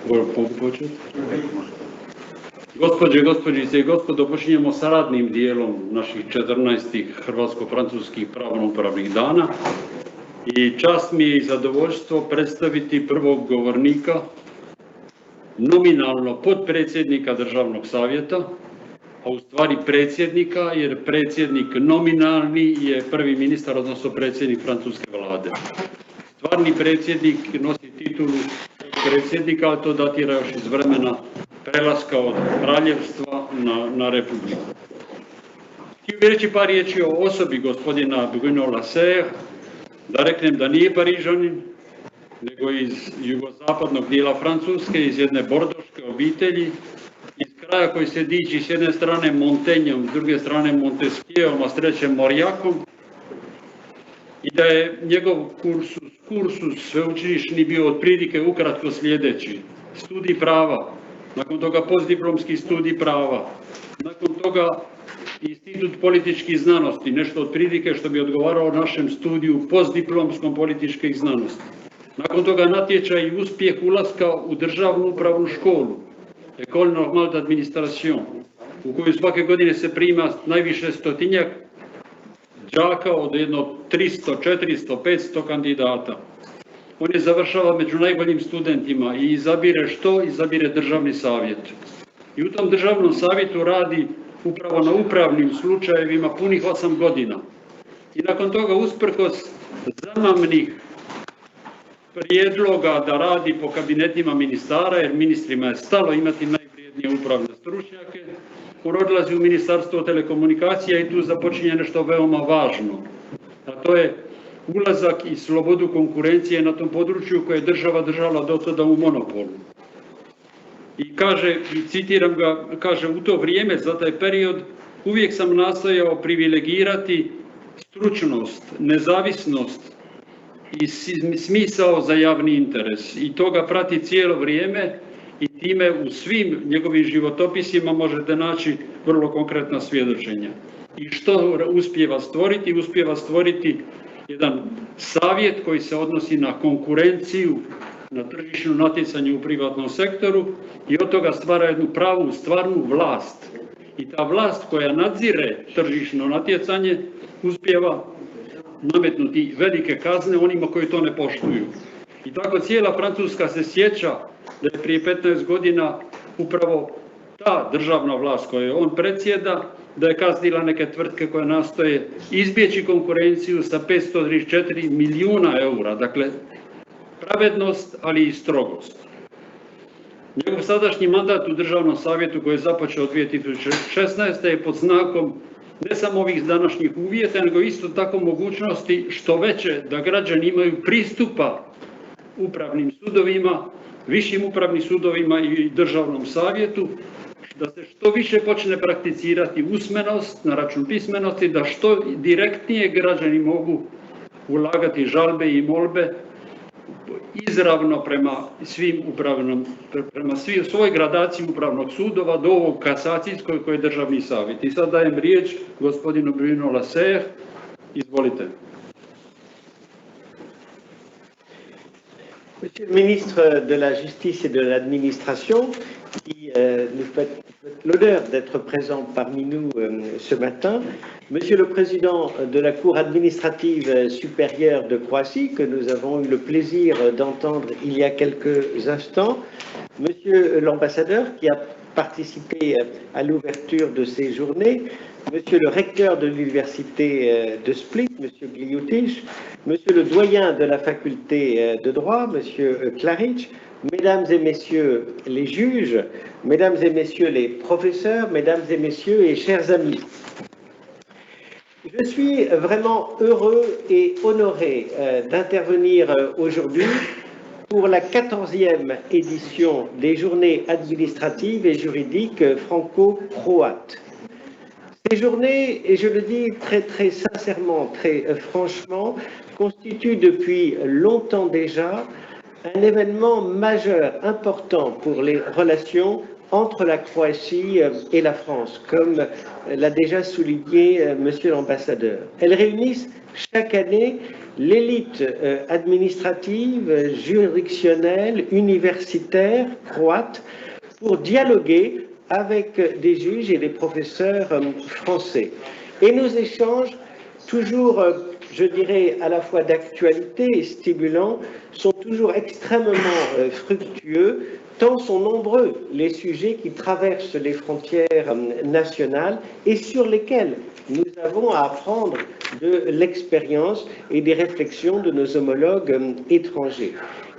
Mogu početi? Gospođe i gospodo, počinjemo sa radnim dijelom naših 14. hrvatsko-francuskih pravno-upravnih dana i čast mi je i zadovoljstvo predstaviti prvog govornika, nominalno potpredsjednika Državnog savjeta, a u stvari predsjednika, jer predsjednik nominalni je prvi ministar, odnosno predsjednik francuske vlade. Stvarni predsjednik nosi titulu predsjednika, ali to datira još iz vremena prelaska od kraljevstva na republiku. Htio bih reći par riječi o osobi gospodina Bruno Lasserre, da reknem da nije Parižanin, nego iz jugozapadnog dijela Francuske, iz jedne bordoške obitelji, iz kraja koji se diči s jedne strane Montaignom, s druge strane Montesquievom, a s treće Mauriacom, i da je njegov kursus sveučilišni bio otprilike ukratko sljedeći: studij prava, nakon toga postdiplomski studij prava, nakon toga institut političkih znanosti, nešto otprilike što bi odgovaralo našem studiju postdiplomskom političkih znanosti. Nakon toga natječaj i uspjeh ulaska u državnu upravnu školu, École normale d'administration, u kojoj svake godine se prima najviše 100-tinjak đaka od jedno 300, 400, 500 kandidata. On je završava među najboljim studentima i izabire što? Izabire državni savjet. I u tom državnom savjetu radi upravo na upravnim slučajevima punih 8 godina. I nakon toga, usprkos zamamnih prijedloga da radi po kabinetima ministara, jer ministrima je stalo imati najvrijednije upravne stručnjake, on odlazi u Ministarstvo telekomunikacija i tu započinje nešto veoma važno. A to je ulazak i slobodu konkurencije na tom području koje je država držala do tada u monopolu. I kaže, citiram ga, kaže: u to vrijeme, za taj period, uvijek sam nastojao privilegirati stručnost, nezavisnost i smisao za javni interes. I to ga prati cijelo vrijeme i time u svim njegovim životopisima možete naći vrlo konkretna svjedočenja. I što uspijeva stvoriti? Uspijeva stvoriti jedan savjet koji se odnosi na konkurenciju, na tržišno natjecanje u privatnom sektoru i od toga stvara jednu pravu, stvarnu vlast. I ta vlast koja nadzire tržišno natjecanje uspijeva nametnuti velike kazne onima koji to ne poštuju. I tako cijela Francuska se sjeća da je prije 15 godina upravo ta državna vlast koju on predsjeda, da je kaznila neke tvrtke koje nastoje izbjeći konkurenciju sa 534 milijuna eura. Dakle, pravednost, ali i strogost. Njegov sadašnji mandat u Državnom savjetu koji je započeo 2016. je pod znakom ne samo ovih današnjih uvjeta, nego isto tako mogućnosti što veće da građani imaju pristupa upravnim sudovima, višim upravnim sudovima i Državnom savjetu, da se što više počne prakticirati usmenost na račun pismenosti, da što direktnije građani mogu ulagati žalbe i molbe izravno prema svoj gradaciji upravnog sudova do ovog kasacijskog koji je Državni savjet. I sad dajem riječ gospodinu Bruno Lasserre. Izvolite. Monsieur le ministre de la Justice et de l'Administration, qui nous fait l'honneur d'être présent parmi nous ce matin, Monsieur le Président de la Cour administrative supérieure de Croatie, que nous avons eu le plaisir d'entendre il y a quelques instants, Monsieur l'ambassadeur qui a participé à l'ouverture de ces journées, Monsieur le recteur de l'université de Split, Monsieur Glioutis, Monsieur le doyen de la faculté de droit, Monsieur Claridge, Mesdames et Messieurs les juges, Mesdames et Messieurs les professeurs, Mesdames et Messieurs et chers amis. Je suis vraiment heureux et honoré d'intervenir aujourd'hui pour la 14e édition des journées administratives et juridiques franco-croates. Ces journées, et je le dis très sincèrement, très franchement, constituent depuis longtemps déjà un événement majeur, important pour les relations entre la Croatie et la France, comme l'a déjà souligné Monsieur l'ambassadeur. Elles réunissent chaque année l'élite administrative, juridictionnelle, universitaire croate pour dialoguer avec des juges et des professeurs français. Et nos échanges, toujours, je dirais, à la fois d'actualité et stimulants, sont toujours extrêmement fructueux, tant sont nombreux les sujets qui traversent les frontières nationales et sur lesquels nous avons à apprendre de l'expérience et des réflexions de nos homologues étrangers.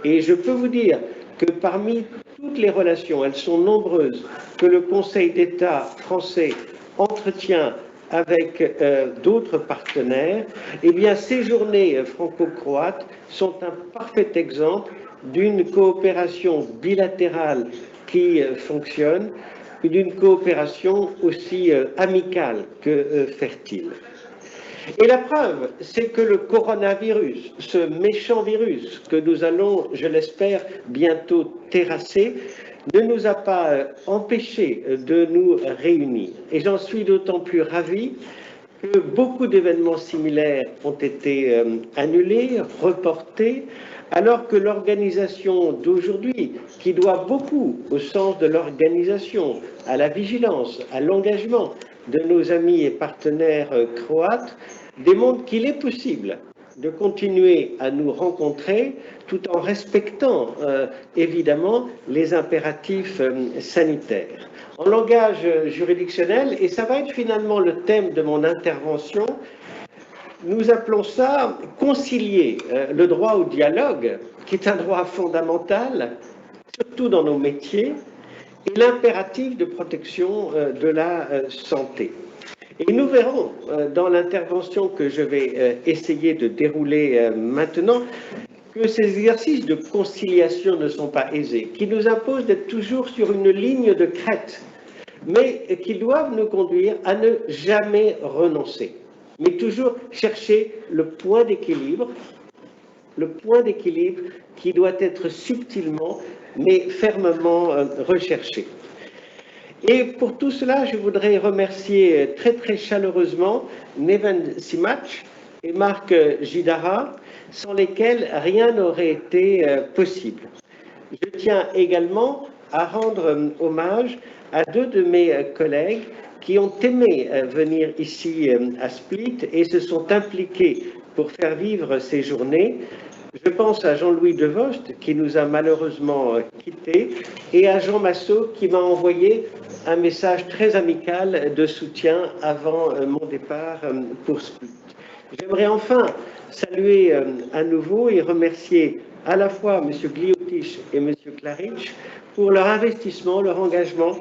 Et je peux vous dire que parmi toutes les relations, elles sont nombreuses, que le Conseil d'État français entretient avec d'autres partenaires, eh bien ces journées franco-croates sont un parfait exemple d'une coopération bilatérale qui fonctionne, et d'une coopération aussi amicale que fertile. Et la preuve, c'est que le coronavirus, ce méchant virus que nous allons, je l'espère, bientôt terrasser, ne nous a pas empêchés de nous réunir. Et j'en suis d'autant plus ravi que beaucoup d'événements similaires ont été annulés, reportés, alors que l'organisation d'aujourd'hui, qui doit beaucoup au sens de l'organisation, à la vigilance, à l'engagement de nos amis et partenaires croates, démontre qu'il est possible de continuer à nous rencontrer tout en respectant évidemment les impératifs sanitaires. En langage juridictionnel, et ça va être finalement le thème de mon intervention, nous appelons ça concilier le droit au dialogue, qui est un droit fondamental, surtout dans nos métiers, et l'impératif de protection de la santé. Et nous verrons dans l'intervention que je vais essayer de dérouler maintenant que ces exercices de conciliation ne sont pas aisés, qui nous imposent d'être toujours sur une ligne de crête, mais qui doivent nous conduire à ne jamais renoncer, mais toujours chercher le point d'équilibre qui doit être subtilement mais fermement recherché. Et pour tout cela, je voudrais remercier très très chaleureusement Neven Simac et Marc Gidara, sans lesquels rien n'aurait été possible. Je tiens également à rendre hommage à deux de mes collègues qui ont aimé venir ici à Split et se sont impliqués pour faire vivre ces journées. Je pense à Jean-Louis Devost, qui nous a malheureusement quittés, et à Jean Massot, qui m'a envoyé un message très amical de soutien avant mon départ pour Split. J'aimerais enfin saluer à nouveau et remercier à la fois M. Gliotis et M. Klaric pour leur investissement, leur engagement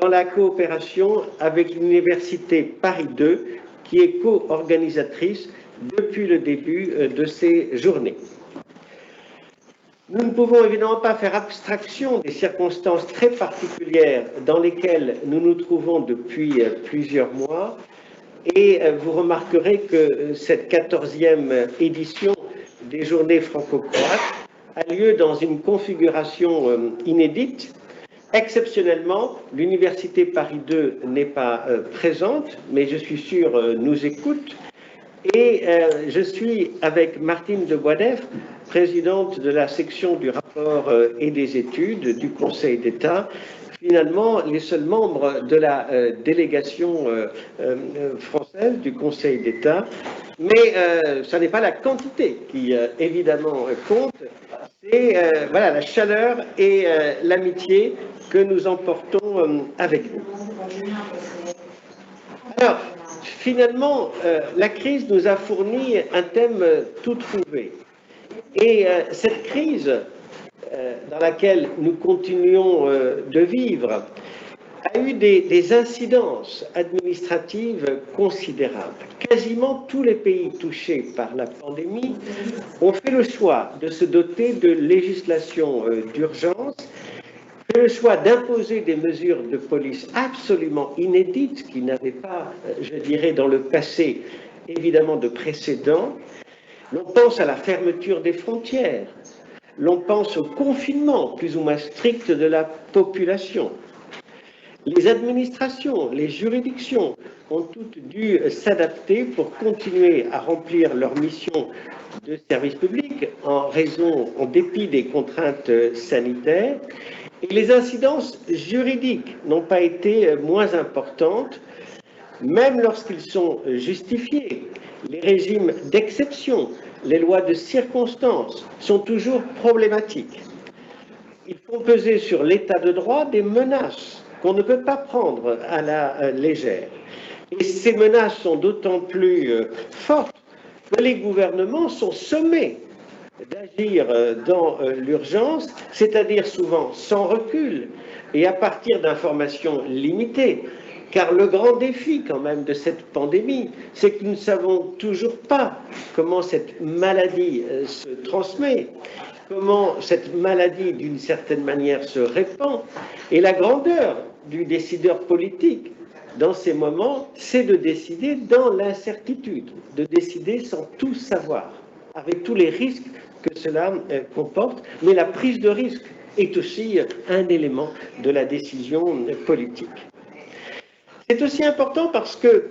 dans la coopération avec l'Université Paris II, qui est co-organisatrice depuis le début de ces journées. Nous ne pouvons évidemment pas faire abstraction des circonstances très particulières dans lesquelles nous nous trouvons depuis plusieurs mois, et vous remarquerez que cette 14e édition des Journées franco-croates a lieu dans une configuration inédite. Exceptionnellement, l'Université Paris II n'est pas présente, mais je suis sûr nous écoute. Et je suis avec Martine de Boisdeffre, présidente de la section du rapport et des études du Conseil d'État, finalement les seuls membres de la délégation française du Conseil d'État. Mais ce n'est pas la quantité qui évidemment compte, c'est voilà, la chaleur et l'amitié que nous emportons avec nous. Alors, finalement, la crise nous a fourni un thème tout trouvé. Et cette crise dans laquelle nous continuons de vivre a eu des incidences administratives considérables. Quasiment tous les pays touchés par la pandémie ont fait le choix de se doter de législation d'urgence, fait le choix d'imposer des mesures de police absolument inédites qui n'avaient pas, je dirais, dans le passé, évidemment, de précédent. L'on pense à la fermeture des frontières, l'on pense au confinement plus ou moins strict de la population. Les administrations, les juridictions ont toutes dû s'adapter pour continuer à remplir leur mission de service public en dépit des contraintes sanitaires. Et les incidences juridiques n'ont pas été moins importantes, même lorsqu'ils sont justifiés. Les régimes d'exception, les lois de circonstance sont toujours problématiques. Ils font peser sur l'état de droit des menaces qu'on ne peut pas prendre à la légère. Et ces menaces sont d'autant plus fortes que les gouvernements sont sommés d'agir dans l'urgence, c'est-à-dire souvent sans recul et à partir d'informations limitées. Car le grand défi quand même de cette pandémie, c'est que nous ne savons toujours pas comment cette maladie se transmet, comment cette maladie d'une certaine manière se répand, et la grandeur du décideur politique dans ces moments, c'est de décider dans l'incertitude, de décider sans tout savoir, avec tous les risques que cela comporte, mais la prise de risque est aussi un élément de la décision politique. C'est aussi important parce que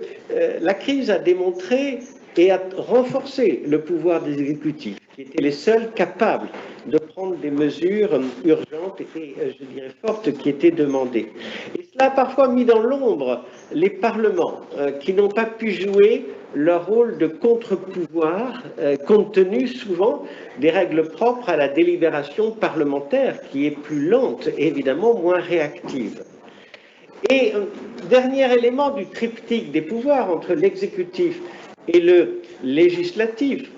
la crise a démontré et a renforcé le pouvoir des exécutifs, qui étaient les seuls capables de prendre des mesures urgentes et, je dirais, fortes qui étaient demandées. Et cela a parfois mis dans l'ombre les parlements qui n'ont pas pu jouer leur rôle de contre-pouvoir, compte tenu souvent des règles propres à la délibération parlementaire, qui est plus lente et évidemment moins réactive. Et dernier élément du triptyque des pouvoirs entre l'exécutif et le législatif,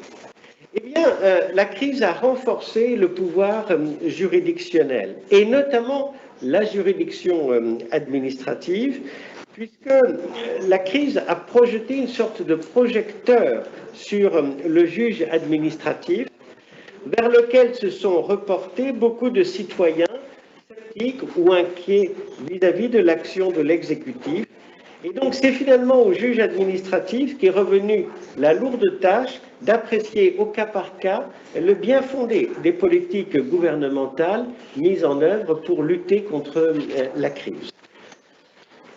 eh bien, la crise a renforcé le pouvoir juridictionnel, et notamment la juridiction administrative, puisque la crise a projeté une sorte de projecteur sur le juge administratif, vers lequel se sont reportés beaucoup de citoyens sceptiques ou inquiets vis-à-vis de l'action de l'exécutif. Et donc c'est finalement au juge administratif qu'est revenue la lourde tâche d'apprécier au cas par cas le bien fondé des politiques gouvernementales mises en œuvre pour lutter contre la crise.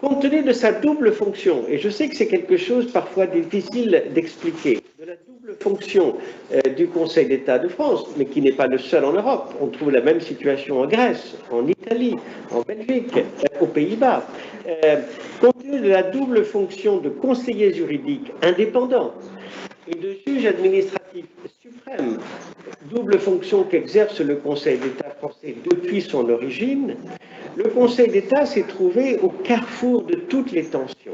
Compte tenu de sa double fonction, et je sais que c'est quelque chose parfois difficile d'expliquer, de la double fonction du Conseil d'État de France, mais qui n'est pas le seul en Europe. On trouve la même situation en Grèce, en Italie, en Belgique, aux Pays-Bas. Compte tenu de la double fonction de conseiller juridique indépendant et de juge administratif suprême, double fonction qu'exerce le Conseil d'État français depuis son origine, le Conseil d'État s'est trouvé au carrefour de toutes les tensions.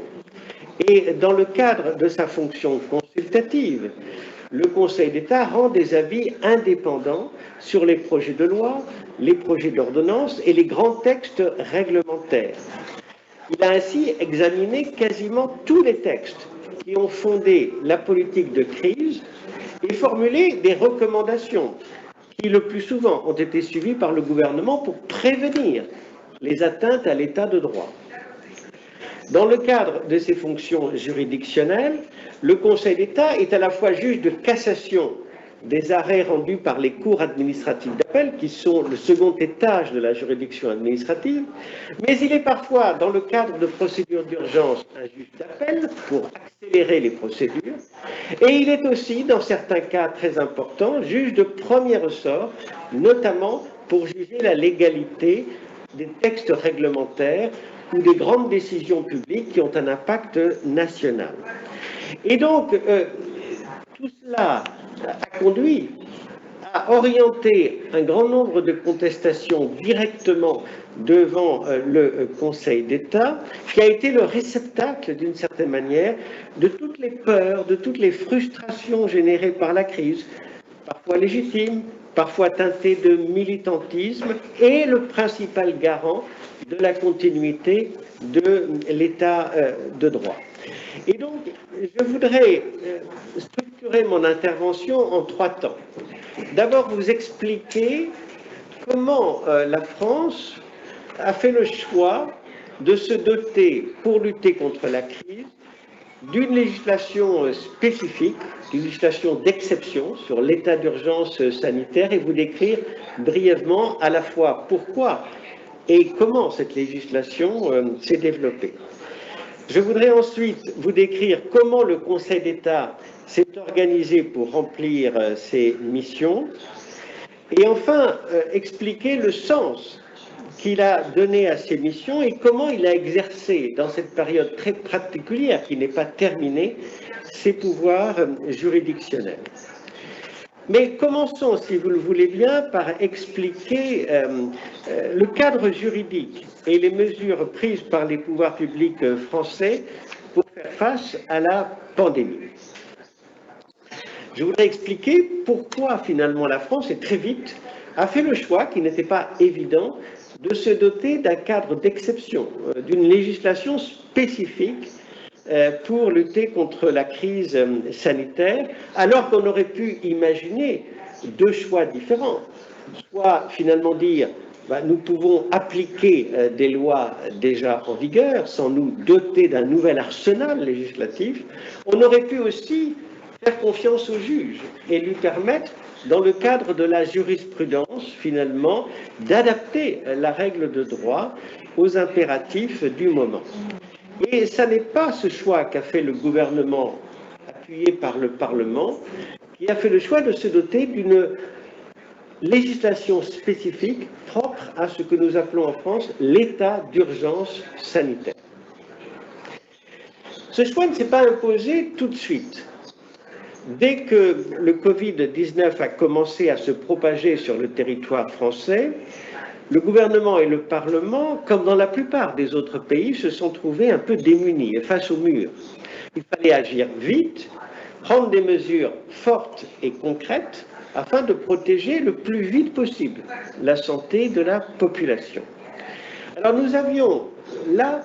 Et dans le cadre de sa fonction consultative, le Conseil d'État rend des avis indépendants sur les projets de loi, les projets d'ordonnance et les grands textes réglementaires. Il a ainsi examiné quasiment tous les textes qui ont fondé la politique de crise et formulé des recommandations qui, le plus souvent, ont été suivies par le gouvernement pour prévenir les atteintes à l'état de droit. Dans le cadre de ses fonctions juridictionnelles, le Conseil d'État est à la fois juge de cassation des arrêts rendus par les cours administratives d'appel, qui sont le second étage de la juridiction administrative, mais il est parfois, dans le cadre de procédures d'urgence, un juge d'appel pour accélérer les procédures, et il est aussi, dans certains cas très importants, juge de premier ressort, notamment pour juger la légalité des textes réglementaires ou des grandes décisions publiques qui ont un impact national. Et donc, tout cela a conduit à orienter un grand nombre de contestations directement devant le Conseil d'État, qui a été le réceptacle, d'une certaine manière, de toutes les peurs, de toutes les frustrations générées par la crise, parfois légitimes, parfois teintées de militantisme, et le principal garant de la continuité de l'état de droit. Et donc, je voudrais structurer mon intervention en 3 temps. D'abord, vous expliquer comment la France a fait le choix de se doter, pour lutter contre la crise, d'une législation spécifique, d'une législation d'exception sur l'état d'urgence sanitaire, et vous décrire brièvement à la fois pourquoi et comment cette législation s'est développée. Je voudrais ensuite vous décrire comment le Conseil d'État s'est organisé pour remplir ses missions et enfin expliquer le sens qu'il a donné à ses missions et comment il a exercé dans cette période très particulière qui n'est pas terminée ses pouvoirs juridictionnels. Mais commençons, si vous le voulez bien, par expliquer le cadre juridique et les mesures prises par les pouvoirs publics français pour faire face à la pandémie. Je voudrais expliquer pourquoi finalement la France, et très vite, a fait le choix, qui n'était pas évident, de se doter d'un cadre d'exception, d'une législation spécifique pour lutter contre la crise sanitaire, alors qu'on aurait pu imaginer deux choix différents. Soit finalement dire, nous pouvons appliquer des lois déjà en vigueur sans nous doter d'un nouvel arsenal législatif. On aurait pu aussi faire confiance au juge et lui permettre, dans le cadre de la jurisprudence, finalement, d'adapter la règle de droit aux impératifs du moment. Et ce n'est pas ce choix qu'a fait le gouvernement, appuyé par le Parlement, qui a fait le choix de se doter d'une législation spécifique propre à ce que nous appelons en France l'état d'urgence sanitaire. Ce choix ne s'est pas imposé tout de suite. Dès que le Covid-19 a commencé à se propager sur le territoire français, le gouvernement et le Parlement, comme dans la plupart des autres pays, se sont trouvés un peu démunis et face au mur. Il fallait agir vite, prendre des mesures fortes et concrètes afin de protéger le plus vite possible la santé de la population. Alors nous avions là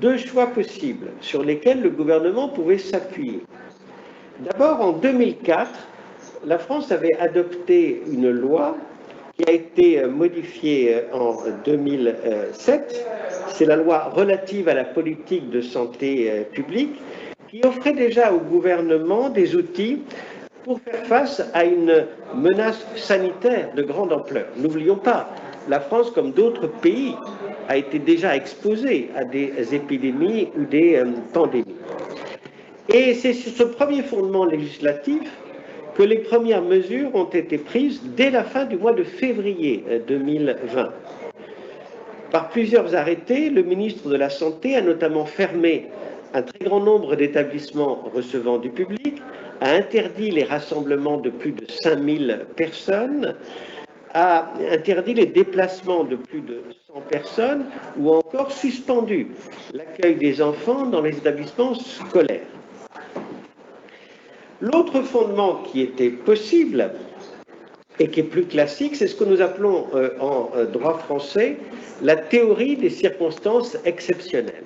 deux choix possibles sur lesquels le gouvernement pouvait s'appuyer. D'abord, en 2004, la France avait adopté une loi qui a été modifiée en 2007. C'est la loi relative à la politique de santé publique qui offrait déjà au gouvernement des outils pour faire face à une menace sanitaire de grande ampleur. N'oublions pas, la France, comme d'autres pays, a été déjà exposée à des épidémies ou des pandémies. Et c'est sur ce premier fondement législatif que les premières mesures ont été prises dès la fin du mois de février 2020. Par plusieurs arrêtés, le ministre de la Santé a notamment fermé un très grand nombre d'établissements recevant du public, a interdit les rassemblements de plus de 5000 personnes, a interdit les déplacements de plus de 100 personnes ou encore suspendu l'accueil des enfants dans les établissements scolaires. L'autre fondement qui était possible et qui est plus classique, c'est ce que nous appelons en droit français la théorie des circonstances exceptionnelles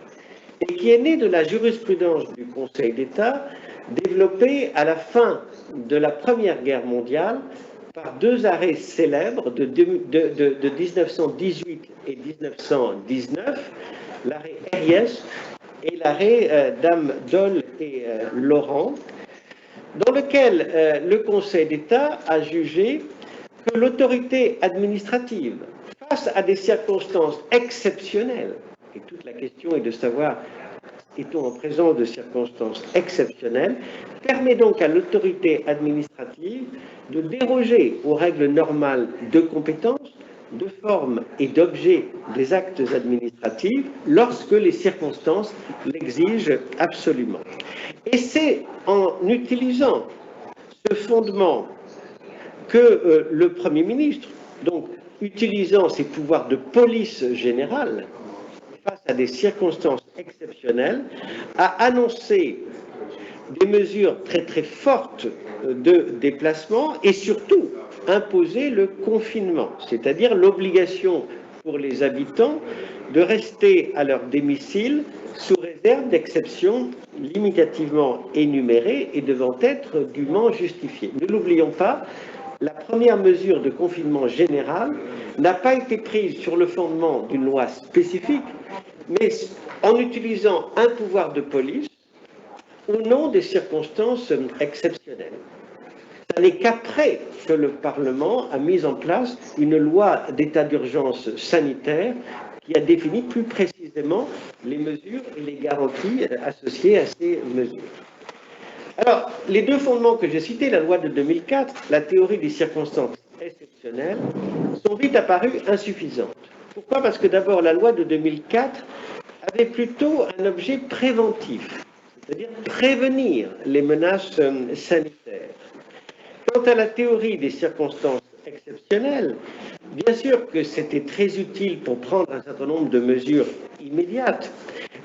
et qui est née de la jurisprudence du Conseil d'État développée à la fin de la Première Guerre mondiale par deux arrêts célèbres de 1918 et 1919, l'arrêt Herriès et l'arrêt Dame Dole et Laurent, dans lequel le Conseil d'État a jugé que l'autorité administrative, face à des circonstances exceptionnelles, et toute la question est de savoir, est-on en présence de circonstances exceptionnelles, permet donc à l'autorité administrative de déroger aux règles normales de compétence, de forme et d'objet des actes administratifs lorsque les circonstances l'exigent absolument. Et c'est en utilisant ce fondement que le Premier ministre, donc utilisant ses pouvoirs de police générale face à des circonstances exceptionnelles, a annoncé des mesures très très fortes de déplacement et surtout imposer le confinement, c'est-à-dire l'obligation pour les habitants de rester à leur domicile sous réserve d'exceptions limitativement énumérées et devant être dûment justifiées. Ne l'oublions pas, la première mesure de confinement général n'a pas été prise sur le fondement d'une loi spécifique, mais en utilisant un pouvoir de police au nom des circonstances exceptionnelles. Ce n'est qu'après que le Parlement a mis en place une loi d'état d'urgence sanitaire qui a défini plus précisément les mesures et les garanties associées à ces mesures. Alors, les deux fondements que j'ai cités, la loi de 2004, la théorie des circonstances exceptionnelles, sont vite apparus insuffisantes. Pourquoi? Parce que d'abord, la loi de 2004 avait plutôt un objet préventif, c'est-à-dire prévenir les menaces sanitaires. Quant à la théorie des circonstances exceptionnelles, bien sûr que c'était très utile pour prendre un certain nombre de mesures immédiates,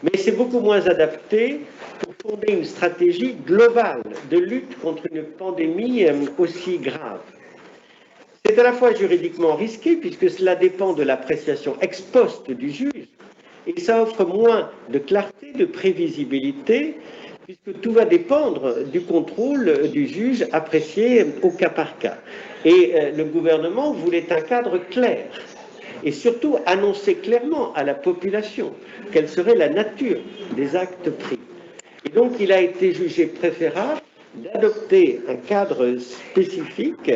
mais c'est beaucoup moins adapté pour fonder une stratégie globale de lutte contre une pandémie aussi grave. C'est à la fois juridiquement risqué, puisque cela dépend de l'appréciation ex post du juge, et ça offre moins de clarté, de prévisibilité, puisque tout va dépendre du contrôle du juge apprécié au cas par cas. Et le gouvernement voulait un cadre clair, et surtout annoncer clairement à la population quelle serait la nature des actes pris. Et donc il a été jugé préférable d'adopter un cadre spécifique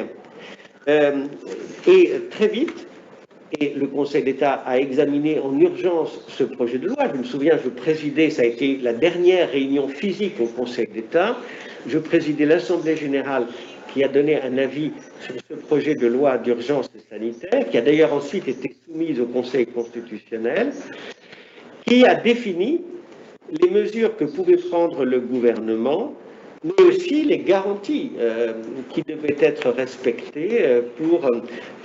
et très vite. Et le Conseil d'État a examiné en urgence ce projet de loi. Je me souviens, je présidais, ça a été la dernière réunion physique au Conseil d'État. Je présidais l'Assemblée générale qui a donné un avis sur ce projet de loi d'urgence sanitaire, qui a d'ailleurs ensuite été soumise au Conseil constitutionnel, qui a défini les mesures que pouvait prendre le gouvernement, mais aussi les garanties qui devaient être respectées pour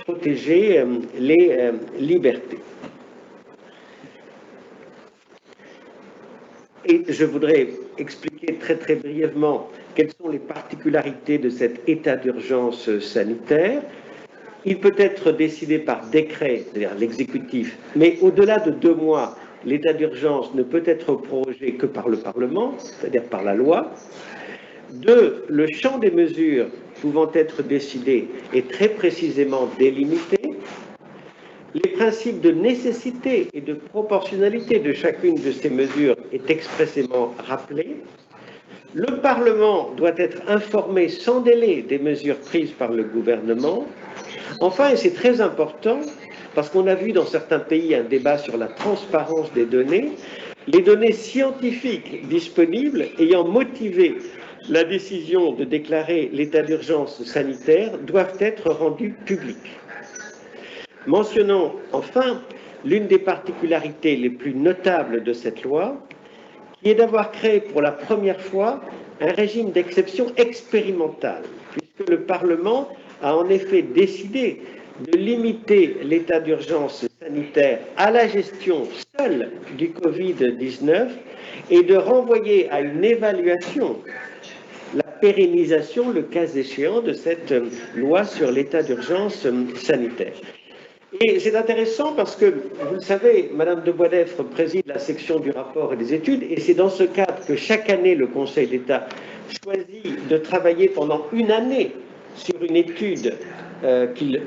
protéger les libertés. Et je voudrais expliquer très brièvement quelles sont les particularités de cet état d'urgence sanitaire. Il peut être décidé par décret, c'est-à-dire l'exécutif, mais au-delà de 2 mois, l'état d'urgence ne peut être prorogé que par le Parlement, c'est-à-dire par la loi. 2, le champ des mesures pouvant être décidées est très précisément délimité. Les principes de nécessité et de proportionnalité de chacune de ces mesures est expressément rappelé. Le Parlement doit être informé sans délai des mesures prises par le gouvernement. Enfin, et c'est très important, parce qu'on a vu dans certains pays un débat sur la transparence des données, les données scientifiques disponibles ayant motivé la décision de déclarer l'état d'urgence sanitaire doivent être rendues publiques. Mentionnons enfin l'une des particularités les plus notables de cette loi, qui est d'avoir créé pour la première fois un régime d'exception expérimental, puisque le Parlement a en effet décidé de limiter l'état d'urgence sanitaire à la gestion seule du Covid-19 et de renvoyer à une évaluation la pérennisation, le cas échéant, de cette loi sur l'état d'urgence sanitaire. Et c'est intéressant parce que, vous le savez, Madame de Boisdeffre préside la section du rapport et des études, et c'est dans ce cadre que chaque année, le Conseil d'État choisit de travailler pendant une année sur une étude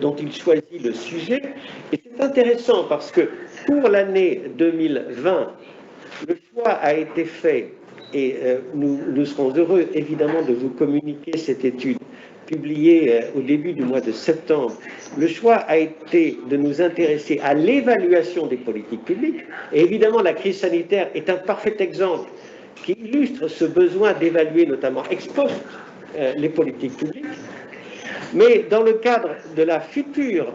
dont il choisit le sujet. Et c'est intéressant parce que pour l'année 2020, le choix a été fait, et nous serons heureux évidemment de vous communiquer cette étude publiée au début du mois de septembre. Le choix a été de nous intéresser à l'évaluation des politiques publiques. Et évidemment, la crise sanitaire est un parfait exemple qui illustre ce besoin d'évaluer notamment ex post les politiques publiques. Mais dans le cadre de la future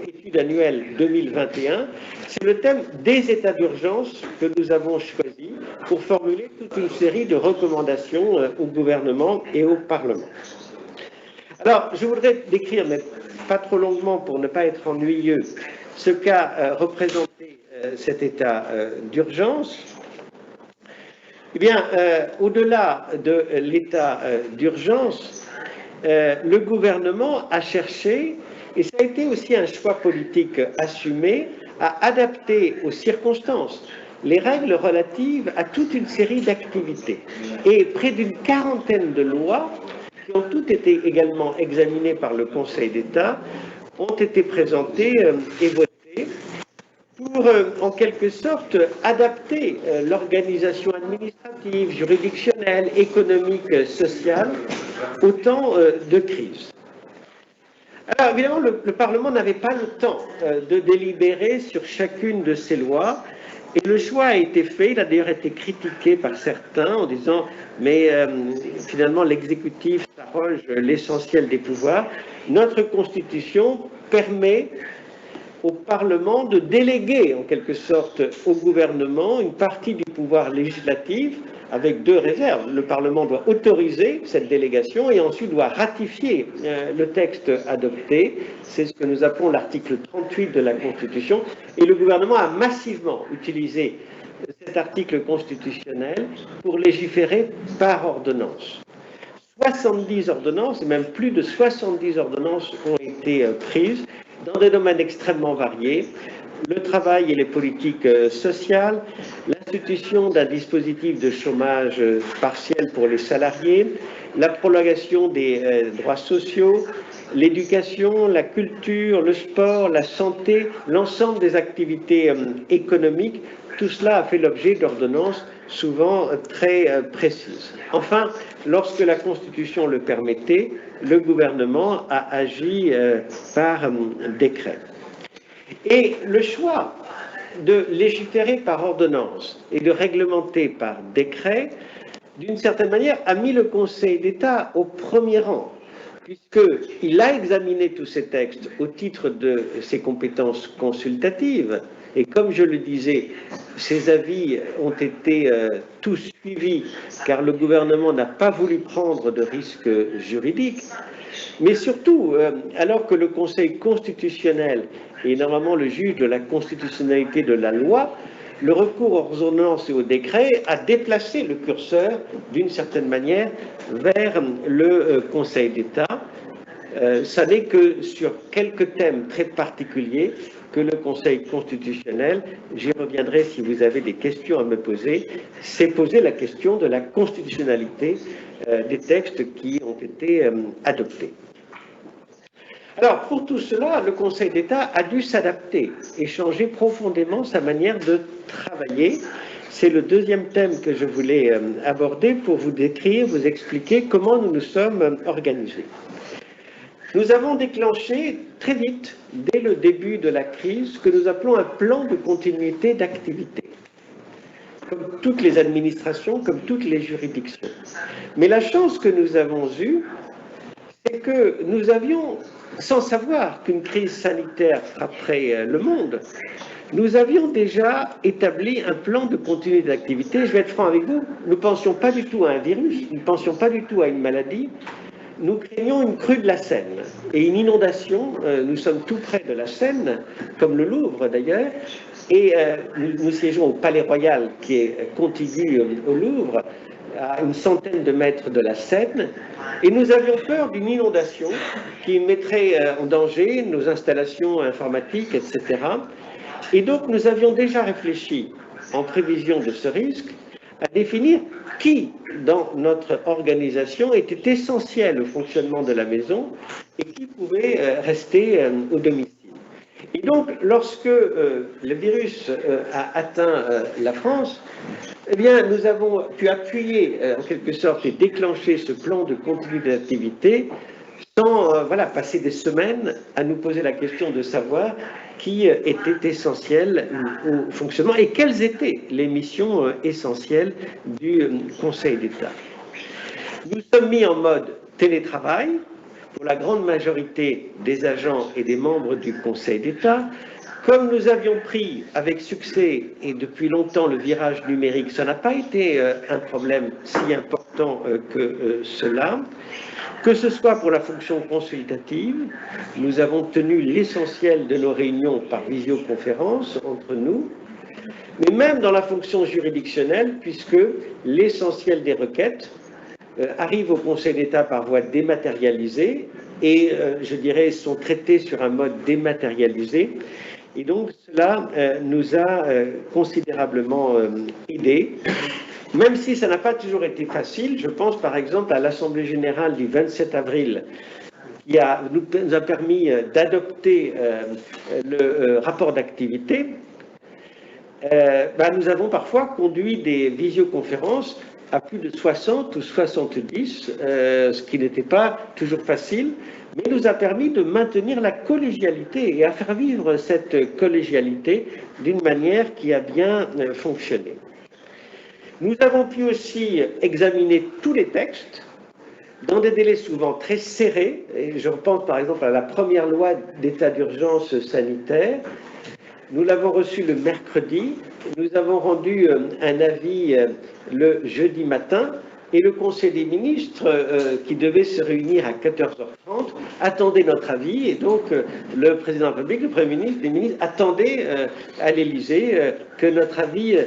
étude annuelle 2021, c'est le thème des états d'urgence que nous avons choisi pour formuler toute une série de recommandations au gouvernement et au Parlement. Alors, je voudrais décrire, mais pas trop longuement pour ne pas être ennuyeux, ce qu'a représenté cet état d'urgence. Eh bien, au-delà de l'état d'urgence, le gouvernement a cherché, et ça a été aussi un choix politique assumé, à adapter aux circonstances les règles relatives à toute une série d'activités. Et près d'une quarantaine de lois, qui ont toutes été également examinées par le Conseil d'État, ont été présentées et votées pour, en quelque sorte, adapter l'organisation administrative, juridictionnelle, économique, sociale au temps de crise. Alors évidemment, le Parlement n'avait pas le temps de délibérer sur chacune de ces lois. Et le choix a été fait, il a d'ailleurs été critiqué par certains en disant mais finalement l'exécutif s'arroge l'essentiel des pouvoirs. Notre Constitution permet au Parlement de déléguer en quelque sorte au gouvernement une partie du pouvoir législatif avec deux réserves. Le Parlement doit autoriser cette délégation et ensuite doit ratifier le texte adopté. C'est ce que nous appelons l'article 38 de la Constitution. Et le gouvernement a massivement utilisé cet article constitutionnel pour légiférer par ordonnance. 70 ordonnances, et même plus de 70 ordonnances ont été prises dans des domaines extrêmement variés. Le travail et les politiques sociales, l'institution d'un dispositif de chômage partiel pour les salariés, la prolongation des droits sociaux, l'éducation, la culture, le sport, la santé, l'ensemble des activités économiques, tout cela a fait l'objet d'ordonnances souvent très précises. Enfin, lorsque la Constitution le permettait, le gouvernement a agi par décret. Et le choix de légiférer par ordonnance et de réglementer par décret, d'une certaine manière, a mis le Conseil d'État au premier rang, puisqu'il a examiné tous ces textes au titre de ses compétences consultatives. Et comme je le disais, ces avis ont été tous suivis, car le gouvernement n'a pas voulu prendre de risques juridiques. Mais surtout, alors que le Conseil constitutionnel est normalement le juge de la constitutionnalité de la loi, le recours aux ordonnances et aux décrets a déplacé le curseur, d'une certaine manière, vers le Conseil d'État. Ça n'est que sur quelques thèmes très particuliers que le Conseil constitutionnel, j'y reviendrai si vous avez des questions à me poser, s'est posé la question de la constitutionnalité des textes qui ont été adoptés. Alors, pour tout cela, le Conseil d'État a dû s'adapter et changer profondément sa manière de travailler. C'est le deuxième thème que je voulais aborder pour vous décrire, vous expliquer comment nous nous sommes organisés. Nous avons déclenché très vite, dès le début de la crise, ce que nous appelons un plan de continuité d'activité, comme toutes les administrations, comme toutes les juridictions. Mais la chance que nous avons eue, c'est que nous avions, sans savoir qu'une crise sanitaire frapperait le monde, nous avions déjà établi un plan de continuité d'activité. Je vais être franc avec vous, nous ne pensions pas du tout à un virus, nous ne pensions pas du tout à une maladie. Nous craignons une crue de la Seine et une inondation. Nous sommes tout près de la Seine, comme le Louvre d'ailleurs, et nous siégeons au Palais Royal qui est contigu au Louvre, à une centaine de mètres de la Seine, et nous avions peur d'une inondation qui mettrait en danger nos installations informatiques, etc. Et donc nous avions déjà réfléchi, en prévision de ce risque, à définir qui, dans notre organisation, était essentiel au fonctionnement de la maison et qui pouvait rester au domicile. Et donc, lorsque le virus a atteint la France, eh bien, nous avons pu appuyer, en quelque sorte, et déclencher ce plan de continuité d'activité sans passer des semaines à nous poser la question de savoir qui était essentiel au fonctionnement et quelles étaient les missions essentielles du Conseil d'État. Nous sommes mis en mode télétravail pour la grande majorité des agents et des membres du Conseil d'État. Comme nous avions pris avec succès et depuis longtemps le virage numérique, ça n'a pas été un problème si important que cela. Que ce soit pour la fonction consultative, nous avons tenu l'essentiel de nos réunions par visioconférence entre nous, mais même dans la fonction juridictionnelle, puisque l'essentiel des requêtes arrive au Conseil d'État par voie dématérialisée et, je dirais, sont traitées sur un mode dématérialisé. Et donc, cela nous a considérablement aidés. Même si ça n'a pas toujours été facile, je pense par exemple à l'Assemblée générale du 27 avril qui nous a permis d'adopter le rapport d'activité. Nous avons parfois conduit des visioconférences à plus de 60 ou 70, ce qui n'était pas toujours facile, mais nous a permis de maintenir la collégialité et à faire vivre cette collégialité d'une manière qui a bien fonctionné. Nous avons pu aussi examiner tous les textes dans des délais souvent très serrés, et je repense par exemple à la première loi d'état d'urgence sanitaire. Nous l'avons reçue le mercredi, nous avons rendu un avis le jeudi matin, et le Conseil des ministres, qui devait se réunir à 14h30, attendait notre avis, et donc le président de la République, le Premier ministre, les ministres attendaient à l'Élysée que notre avis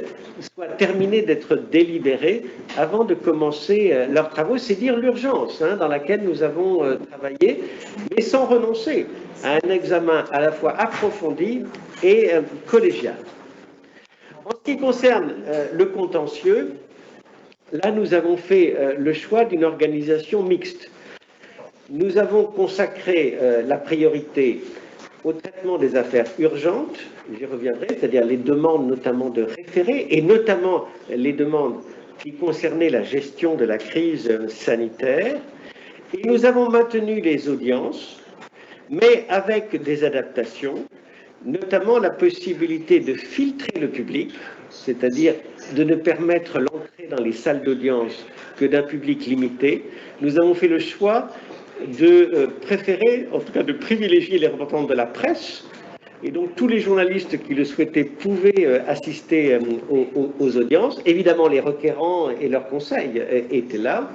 soit terminé d'être délibéré avant de commencer leurs travaux. C'est dire l'urgence dans laquelle nous avons travaillé, mais sans renoncer à un examen à la fois approfondi et collégial. En ce qui concerne le contentieux, là, nous avons fait le choix d'une organisation mixte. Nous avons consacré la priorité au traitement des affaires urgentes, j'y reviendrai, c'est-à-dire les demandes notamment de référés, et notamment les demandes qui concernaient la gestion de la crise sanitaire. Et nous avons maintenu les audiences, mais avec des adaptations, notamment la possibilité de filtrer le public, c'est-à-dire de ne permettre l'entrée dans les salles d'audience que d'un public limité. Nous avons fait le choix de préférer, en tout cas de privilégier les représentants de la presse, et donc tous les journalistes qui le souhaitaient pouvaient assister aux audiences. Évidemment, les requérants et leurs conseils étaient là,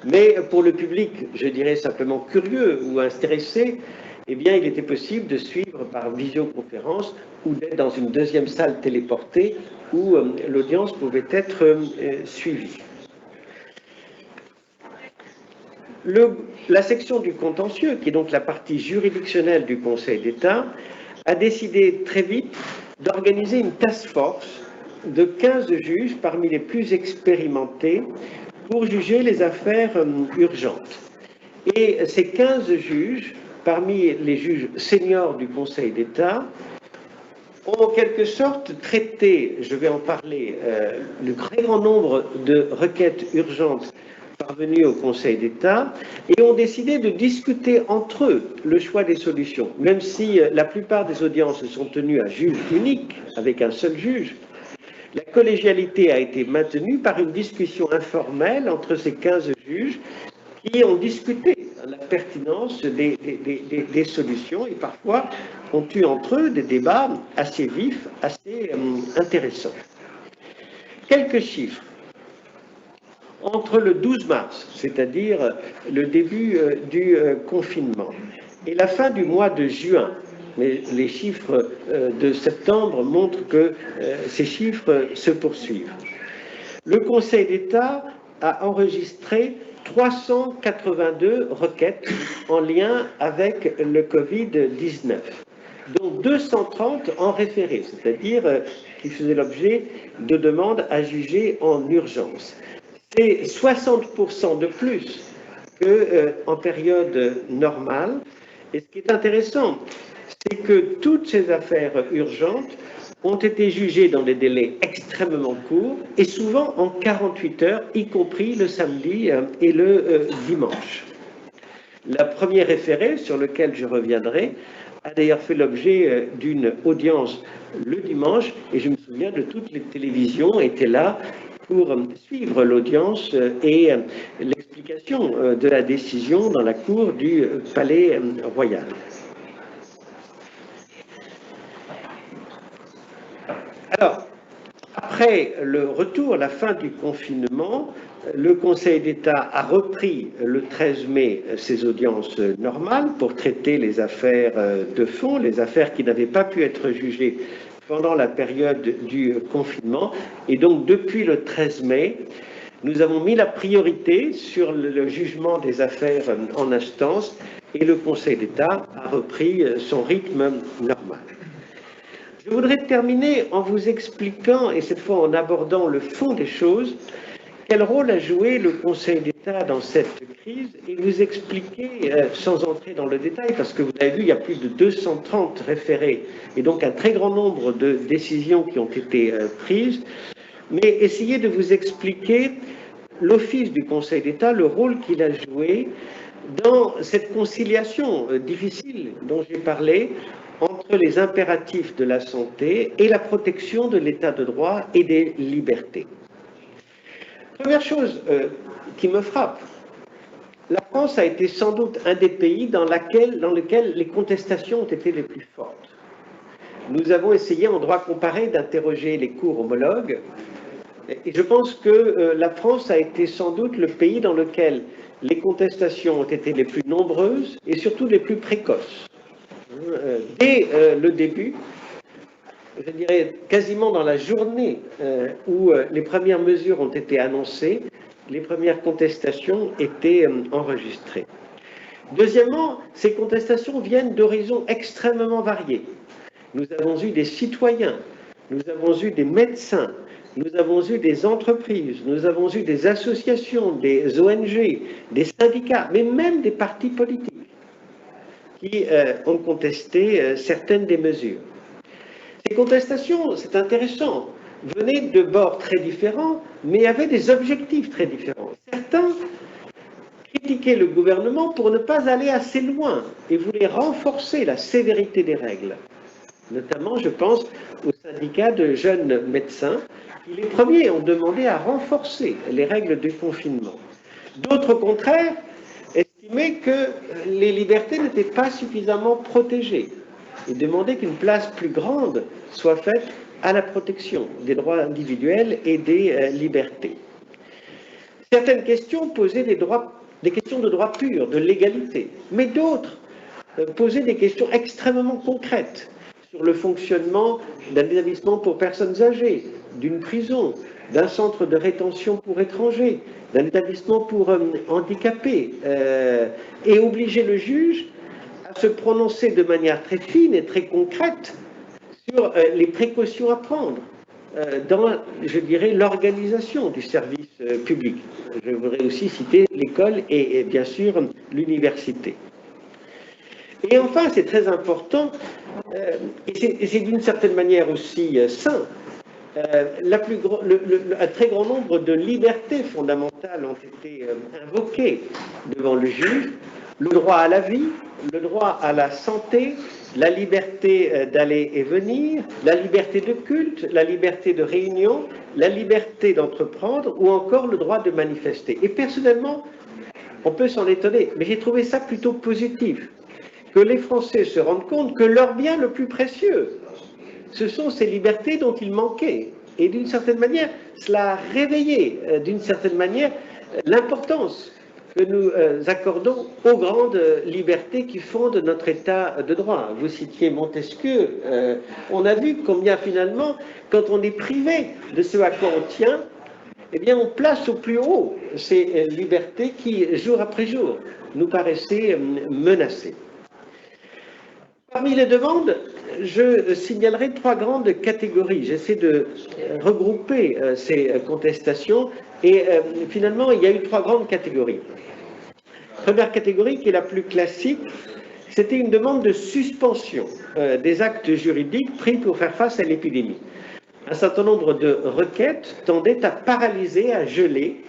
mais pour le public, je dirais simplement curieux ou intéressé, eh bien, il était possible de suivre par visioconférence ou d'être dans une deuxième salle téléportée où l'audience pouvait être suivie. La section du contentieux, qui est donc la partie juridictionnelle du Conseil d'État, a décidé très vite d'organiser une task force de 15 juges parmi les plus expérimentés pour juger les affaires urgentes. Et ces 15 juges, parmi les juges seniors du Conseil d'État, ont en quelque sorte traité, je vais en parler, le très grand nombre de requêtes urgentes parvenues au Conseil d'État et ont décidé de discuter entre eux le choix des solutions. Même si la plupart des audiences se sont tenues à juge unique, avec un seul juge, la collégialité a été maintenue par une discussion informelle entre ces 15 juges qui ont discuté la pertinence des solutions et parfois ont eu entre eux des débats assez vifs, assez intéressants. Quelques chiffres. Entre le 12 mars, c'est-à-dire le début du confinement, et la fin du mois de juin, mais les chiffres de septembre montrent que ces chiffres se poursuivent. Le Conseil d'État a enregistré 382 requêtes en lien avec le Covid-19, dont 230 en référé, c'est-à-dire qui faisaient l'objet de demandes à juger en urgence. C'est 60% de plus qu'en période normale. Et ce qui est intéressant, c'est que toutes ces affaires urgentes ont été jugées dans des délais extrêmement courts et souvent en 48 heures, y compris le samedi et le dimanche. La première référée, sur laquelle je reviendrai, a d'ailleurs fait l'objet d'une audience le dimanche, et je me souviens de toutes les télévisions étaient là pour suivre l'audience et l'explication de la décision dans la cour du Palais Royal. Alors, après le retour, la fin du confinement, le Conseil d'État a repris le 13 mai ses audiences normales pour traiter les affaires de fond, les affaires qui n'avaient pas pu être jugées pendant la période du confinement. Et donc, depuis le 13 mai, nous avons mis la priorité sur le jugement des affaires en instance et le Conseil d'État a repris son rythme normal. Je voudrais terminer en vous expliquant, et cette fois en abordant le fond des choses, quel rôle a joué le Conseil d'État dans cette crise et vous expliquer, sans entrer dans le détail, parce que vous avez vu, il y a plus de 230 référés et donc un très grand nombre de décisions qui ont été prises, mais essayer de vous expliquer l'office du Conseil d'État, le rôle qu'il a joué dans cette conciliation difficile dont j'ai parlé entre les impératifs de la santé et la protection de l'état de droit et des libertés. Première chose qui me frappe, la France a été sans doute un des pays dans lequel les contestations ont été les plus fortes. Nous avons essayé en droit comparé d'interroger les cours homologues et je pense que la France a été sans doute le pays dans lequel les contestations ont été les plus nombreuses et surtout les plus précoces. Dès le début, je dirais quasiment dans la journée où les premières mesures ont été annoncées, les premières contestations étaient enregistrées. Deuxièmement, ces contestations viennent d'horizons extrêmement variés. Nous avons eu des citoyens, nous avons eu des médecins, nous avons eu des entreprises, nous avons eu des associations, des ONG, des syndicats, mais même des partis politiques qui ont contesté certaines des mesures. Ces contestations, c'est intéressant, venaient de bords très différents, mais avaient des objectifs très différents. Certains critiquaient le gouvernement pour ne pas aller assez loin et voulaient renforcer la sévérité des règles. Notamment, je pense aux syndicats de jeunes médecins qui, les premiers, ont demandé à renforcer les règles du confinement. D'autres, au contraire, estimaient que les libertés n'étaient pas suffisamment protégées et demandaient qu'une place plus grande soit faite à la protection des droits individuels et des libertés. Certaines questions posaient des questions de droit pur, de légalité, mais d'autres posaient des questions extrêmement concrètes sur le fonctionnement d'un établissement pour personnes âgées, d'une prison, d'un centre de rétention pour étrangers, d'un établissement pour handicapés, et obliger le juge à se prononcer de manière très fine et très concrète sur les précautions à prendre dans, je dirais, l'organisation du service public. Je voudrais aussi citer l'école et bien sûr l'université. Et enfin, c'est très important, et c'est d'une certaine manière aussi sain, un très grand nombre de libertés fondamentales ont été invoquées devant le juge, le droit à la vie, le droit à la santé, la liberté d'aller et venir, la liberté de culte, la liberté de réunion, la liberté d'entreprendre ou encore le droit de manifester. Et personnellement, on peut s'en étonner, mais j'ai trouvé ça plutôt positif, que les Français se rendent compte que leur bien le plus précieux, ce sont ces libertés dont ils manquaient. Et d'une certaine manière, cela a réveillé, d'une certaine manière, l'importance que nous accordons aux grandes libertés qui fondent notre État de droit. Vous citiez Montesquieu, on a vu combien finalement, quand on est privé de ce à quoi on tient, eh bien on place au plus haut ces libertés qui, jour après jour, nous paraissaient menacées. Parmi les demandes, je signalerai trois grandes catégories. J'essaie de regrouper ces contestations et finalement, il y a eu trois grandes catégories. Première catégorie, qui est la plus classique, c'était une demande de suspension des actes juridiques pris pour faire face à l'épidémie. Un certain nombre de requêtes tendaient à paralyser, à geler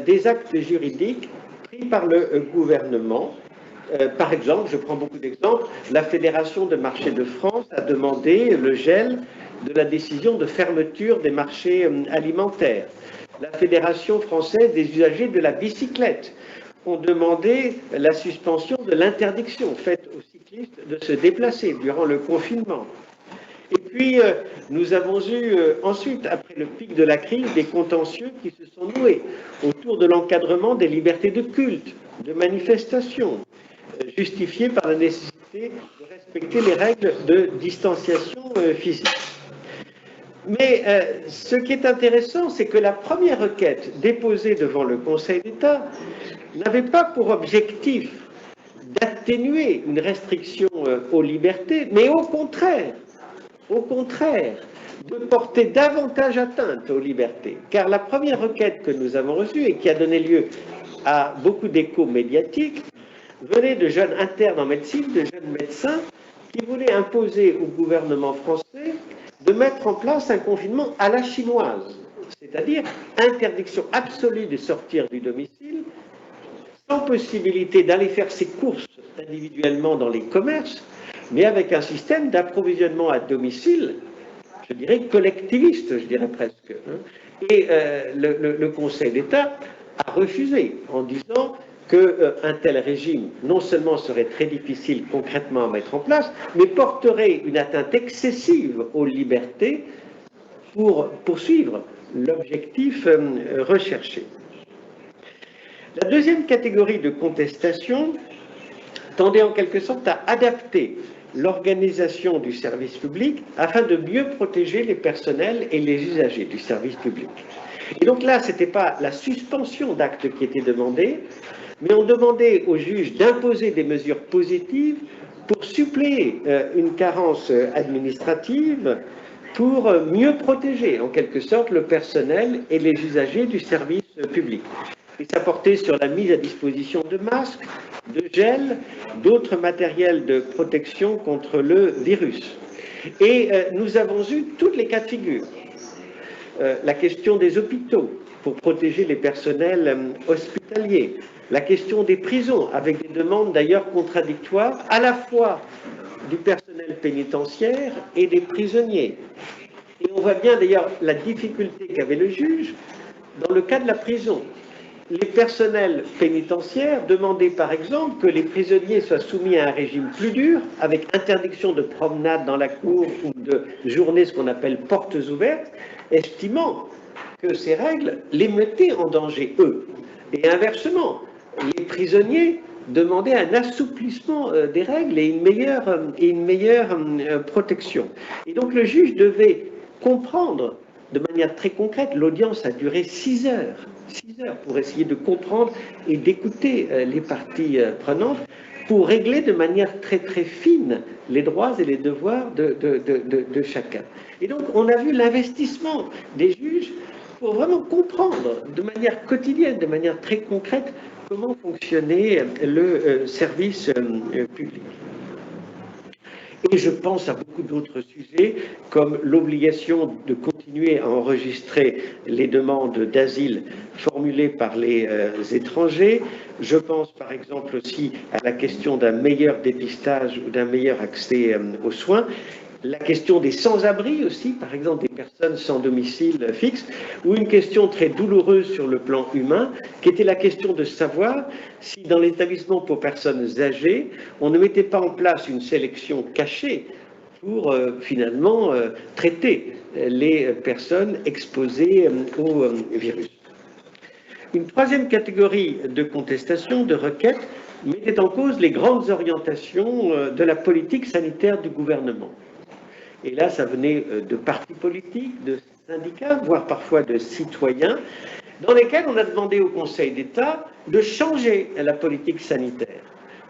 des actes juridiques pris par le gouvernement. Par exemple, je prends beaucoup d'exemples, la Fédération de marchés de France a demandé le gel de la décision de fermeture des marchés alimentaires. La Fédération française des usagers de la bicyclette ont demandé la suspension de l'interdiction faite aux cyclistes de se déplacer durant le confinement. Et puis, nous avons eu ensuite, après le pic de la crise, des contentieux qui se sont noués autour de l'encadrement des libertés de culte, de manifestation, justifiée par la nécessité de respecter les règles de distanciation physique. Mais ce qui est intéressant, c'est que la première requête déposée devant le Conseil d'État n'avait pas pour objectif d'atténuer une restriction aux libertés, mais au contraire, de porter davantage atteinte aux libertés. Car la première requête que nous avons reçue et qui a donné lieu à beaucoup d'échos médiatiques venait de jeunes internes en médecine, de jeunes médecins qui voulaient imposer au gouvernement français de mettre en place un confinement à la chinoise, c'est-à-dire interdiction absolue de sortir du domicile, sans possibilité d'aller faire ses courses individuellement dans les commerces, mais avec un système d'approvisionnement à domicile, je dirais collectiviste, je dirais presque. Et le Conseil d'État a refusé en disant qu'un tel régime non seulement serait très difficile concrètement à mettre en place, mais porterait une atteinte excessive aux libertés pour poursuivre l'objectif recherché. La deuxième catégorie de contestation tendait en quelque sorte à adapter l'organisation du service public afin de mieux protéger les personnels et les usagers du service public. Et donc là, ce n'était pas la suspension d'actes qui était demandée, mais on demandait aux juges d'imposer des mesures positives pour suppléer une carence administrative, pour mieux protéger en quelque sorte le personnel et les usagers du service public. Et ça portait sur la mise à disposition de masques, de gel, d'autres matériels de protection contre le virus. Et nous avons eu toutes les cas de figure. La question des hôpitaux pour protéger les personnels hospitaliers, la question des prisons, avec des demandes d'ailleurs contradictoires, à la fois du personnel pénitentiaire et des prisonniers. Et on voit bien d'ailleurs la difficulté qu'avait le juge dans le cas de la prison. Les personnels pénitentiaires demandaient par exemple que les prisonniers soient soumis à un régime plus dur, avec interdiction de promenade dans la cour ou de journée, ce qu'on appelle portes ouvertes, estimant que ces règles les mettaient en danger eux. Et inversement, les prisonniers demandaient un assouplissement des règles et une meilleure protection. Et donc le juge devait comprendre de manière très concrète. L'audience a duré 6 heures. 6 heures pour essayer de comprendre et d'écouter les parties prenantes pour régler de manière très très fine les droits et les devoirs de chacun. Et donc on a vu l'investissement des juges pour vraiment comprendre de manière quotidienne, de manière très concrète, comment fonctionnait le service public. Et je pense à beaucoup d'autres sujets, comme l'obligation de continuer à enregistrer les demandes d'asile formulées par les étrangers. Je pense par exemple aussi à la question d'un meilleur dépistage ou d'un meilleur accès aux soins. La question des sans-abri aussi, par exemple des personnes sans domicile fixe, ou une question très douloureuse sur le plan humain, qui était la question de savoir si dans l'établissement pour personnes âgées, on ne mettait pas en place une sélection cachée pour finalement traiter les personnes exposées au virus. Une troisième catégorie de contestation, de requête, mettait en cause les grandes orientations de la politique sanitaire du gouvernement. Et là, ça venait de partis politiques, de syndicats, voire parfois de citoyens, dans lesquels on a demandé au Conseil d'État de changer la politique sanitaire.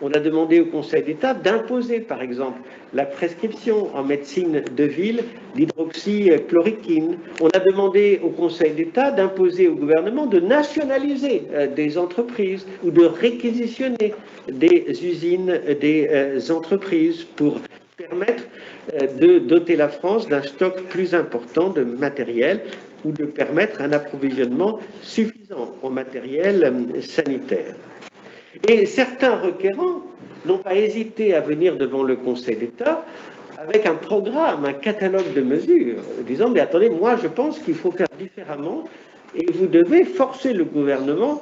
On a demandé au Conseil d'État d'imposer, par exemple, la prescription en médecine de ville d'hydroxychloroquine. On a demandé au Conseil d'État d'imposer au gouvernement de nationaliser des entreprises ou de réquisitionner des usines, des entreprises pour permettre de doter la France d'un stock plus important de matériel ou de permettre un approvisionnement suffisant en matériel sanitaire. Et certains requérants n'ont pas hésité à venir devant le Conseil d'État avec un programme, un catalogue de mesures, disant « mais attendez, moi je pense qu'il faut faire différemment et vous devez forcer le gouvernement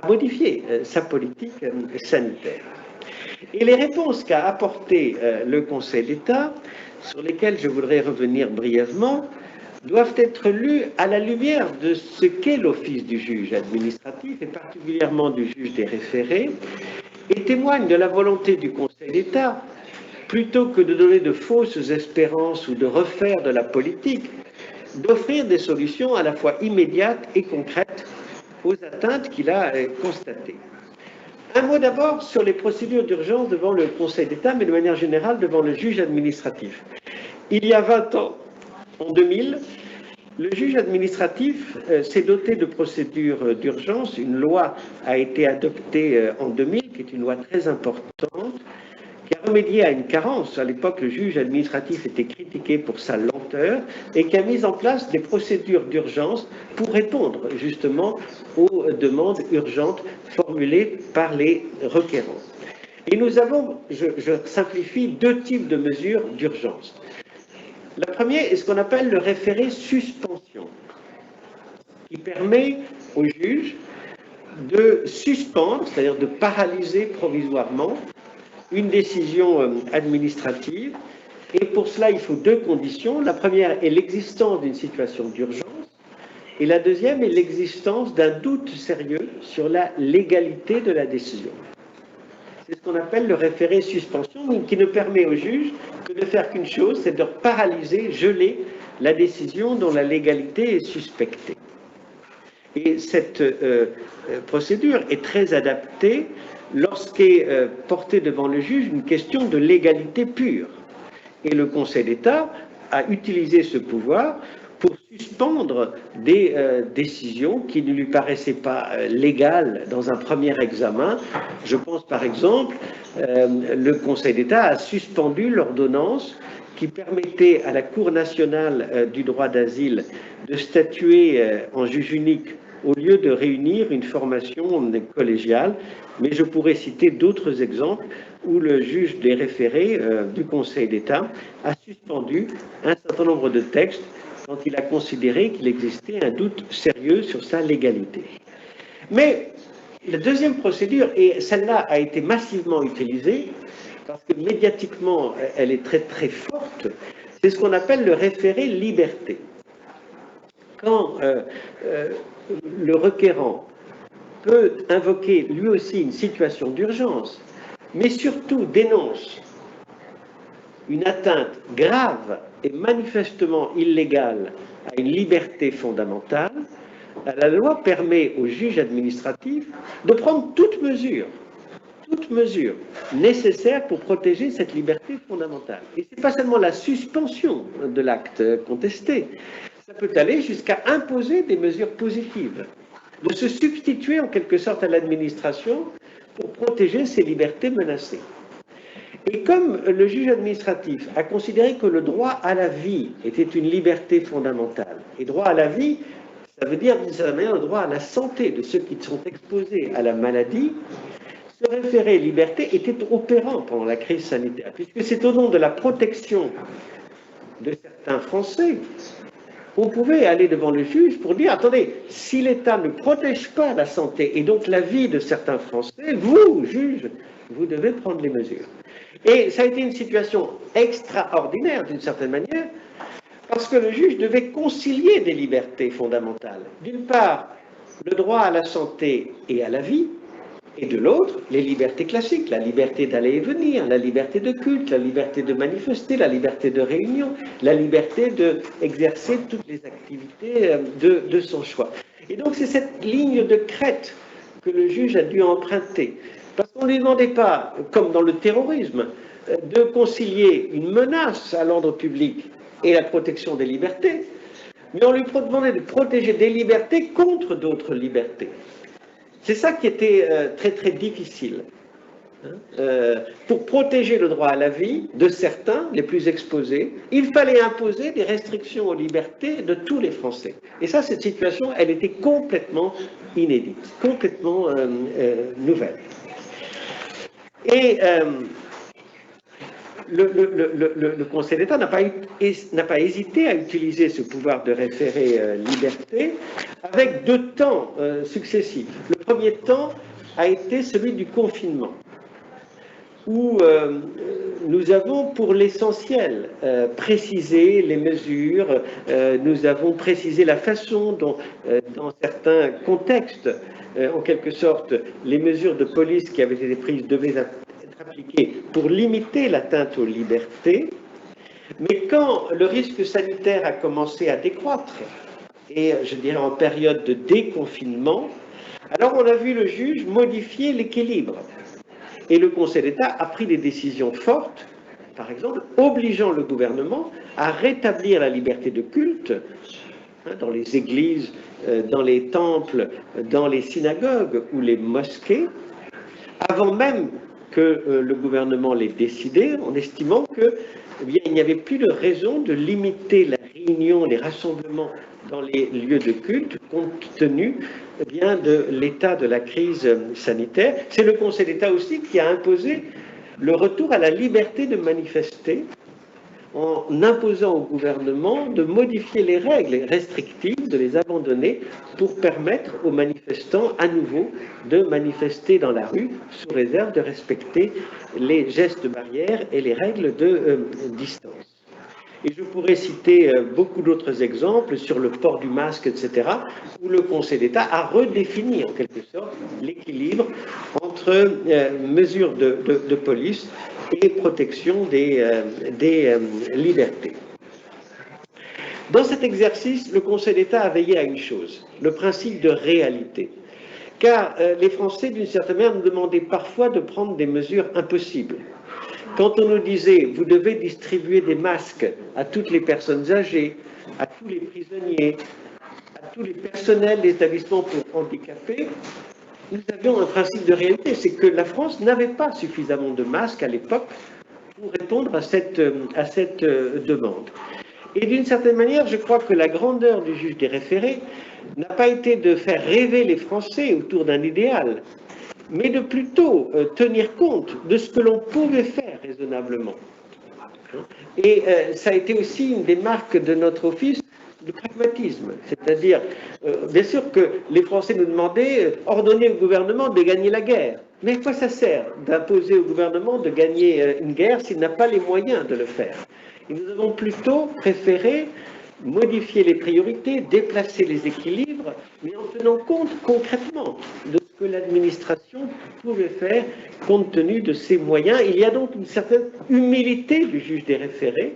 à modifier sa politique sanitaire ». Et les réponses qu'a apportées le Conseil d'État, sur lesquelles je voudrais revenir brièvement, doivent être lues à la lumière de ce qu'est l'office du juge administratif, et particulièrement du juge des référés, et témoignent de la volonté du Conseil d'État, plutôt que de donner de fausses espérances ou de refaire de la politique, d'offrir des solutions à la fois immédiates et concrètes aux atteintes qu'il a constatées. Un mot d'abord sur les procédures d'urgence devant le Conseil d'État, mais de manière générale devant le juge administratif. Il y a 20 ans, en 2000, le juge administratif s'est doté de procédures d'urgence. Une loi a été adoptée en 2000, qui est une loi très importante, qui a remédié à une carence. À l'époque, le juge administratif était critiqué pour sa lenteur et qui a mis en place des procédures d'urgence pour répondre justement aux demandes urgentes formulées par les requérants. Et nous avons, je simplifie, deux types de mesures d'urgence. La première est ce qu'on appelle le référé suspension, qui permet au juge de suspendre, c'est-à-dire de paralyser provisoirement une décision administrative. Et pour cela, il faut deux conditions. La première est l'existence d'une situation d'urgence et la deuxième est l'existence d'un doute sérieux sur la légalité de la décision. C'est ce qu'on appelle le référé suspension, qui ne permet au juge que de faire qu'une chose, c'est de paralyser, geler la décision dont la légalité est suspectée. Et cette procédure est très adaptée lorsqu'est portée devant le juge une question de légalité pure. Et le Conseil d'État a utilisé ce pouvoir pour suspendre des décisions qui ne lui paraissaient pas légales dans un premier examen. Je pense par exemple, le Conseil d'État a suspendu l'ordonnance qui permettait à la Cour nationale du droit d'asile de statuer en juge unique au lieu de réunir une formation collégiale. Mais je pourrais citer d'autres exemples où le juge des référés du Conseil d'État a suspendu un certain nombre de textes quand il a considéré qu'il existait un doute sérieux sur sa légalité. Mais la deuxième procédure, et celle-là a été massivement utilisée, parce que médiatiquement elle est très très forte, c'est ce qu'on appelle le référé liberté. Quand le requérant peut invoquer lui aussi une situation d'urgence, mais surtout dénonce une atteinte grave et manifestement illégale à une liberté fondamentale, la loi permet au juge administratif de prendre toute mesure nécessaire pour protéger cette liberté fondamentale. Et ce n'est pas seulement la suspension de l'acte contesté, ça peut aller jusqu'à imposer des mesures positives, de se substituer en quelque sorte à l'administration pour protéger ces libertés menacées. Et comme le juge administratif a considéré que le droit à la vie était une liberté fondamentale, et droit à la vie, ça veut dire d'une certaine manière le droit à la santé de ceux qui sont exposés à la maladie, ce référé liberté était opérant pendant la crise sanitaire, puisque c'est au nom de la protection de certains Français qu'on pouvait aller devant le juge pour dire, attendez, si l'État ne protège pas la santé et donc la vie de certains Français, vous, juge, vous devez prendre les mesures. Et ça a été une situation extraordinaire d'une certaine manière, parce que le juge devait concilier des libertés fondamentales. D'une part, le droit à la santé et à la vie, et de l'autre, les libertés classiques, la liberté d'aller et venir, la liberté de culte, la liberté de manifester, la liberté de réunion, la liberté d'exercer toutes les activités de son choix. Et donc c'est cette ligne de crête que le juge a dû emprunter. Parce qu'on ne lui demandait pas, comme dans le terrorisme, de concilier une menace à l'ordre public et la protection des libertés, mais on lui demandait de protéger des libertés contre d'autres libertés. C'est ça qui était très très difficile. Pour protéger le droit à la vie de certains, les plus exposés, il fallait imposer des restrictions aux libertés de tous les Français. Et ça, cette situation, elle était complètement inédite, complètement nouvelle. Et le Conseil d'État n'a pas hésité à utiliser ce pouvoir de référé liberté avec deux temps successifs. Le premier temps a été celui du confinement, où nous avons pour l'essentiel précisé les mesures, nous avons précisé la façon dont, dans certains contextes, en quelque sorte, les mesures de police qui avaient été prises devaient être appliquées pour limiter l'atteinte aux libertés. Mais quand le risque sanitaire a commencé à décroître, et je dirais en période de déconfinement, alors on a vu le juge modifier l'équilibre. Et le Conseil d'État a pris des décisions fortes, par exemple, obligeant le gouvernement à rétablir la liberté de culte dans les églises, dans les temples, dans les synagogues ou les mosquées, avant même que le gouvernement l'ait décidé, en estimant que, eh bien, il n'y avait plus de raison de limiter la réunion, les rassemblements dans les lieux de culte, compte tenu bien de l'état de la crise sanitaire. C'est le Conseil d'État aussi qui a imposé le retour à la liberté de manifester, en imposant au gouvernement de modifier les règles restrictives, de les abandonner pour permettre aux manifestants à nouveau de manifester dans la rue sous réserve de respecter les gestes barrières et les règles de distance. Et je pourrais citer beaucoup d'autres exemples sur le port du masque, etc., où le Conseil d'État a redéfini en quelque sorte l'équilibre entre mesures de police et protection des libertés. Dans cet exercice, le Conseil d'État a veillé à une chose, le principe de réalité. Car les Français, d'une certaine manière, nous demandaient parfois de prendre des mesures impossibles. Quand on nous disait « vous devez distribuer des masques à toutes les personnes âgées, à tous les prisonniers, à tous les personnels des établissements pour handicapés », nous avions un principe de réalité, c'est que la France n'avait pas suffisamment de masques à l'époque pour répondre à cette demande. Et d'une certaine manière, je crois que la grandeur du juge des référés n'a pas été de faire rêver les Français autour d'un idéal, mais de plutôt tenir compte de ce que l'on pouvait faire raisonnablement. Et ça a été aussi une des marques de notre office de pragmatisme, c'est-à-dire, bien sûr que les Français nous demandaient, ordonner au gouvernement de gagner la guerre. Mais à quoi ça sert d'imposer au gouvernement de gagner une guerre s'il n'a pas les moyens de le faire? Et nous avons plutôt préféré modifier les priorités, déplacer les équilibres, mais en tenant compte concrètement de ce que l'administration pouvait faire compte tenu de ses moyens. Il y a donc une certaine humilité du juge des référés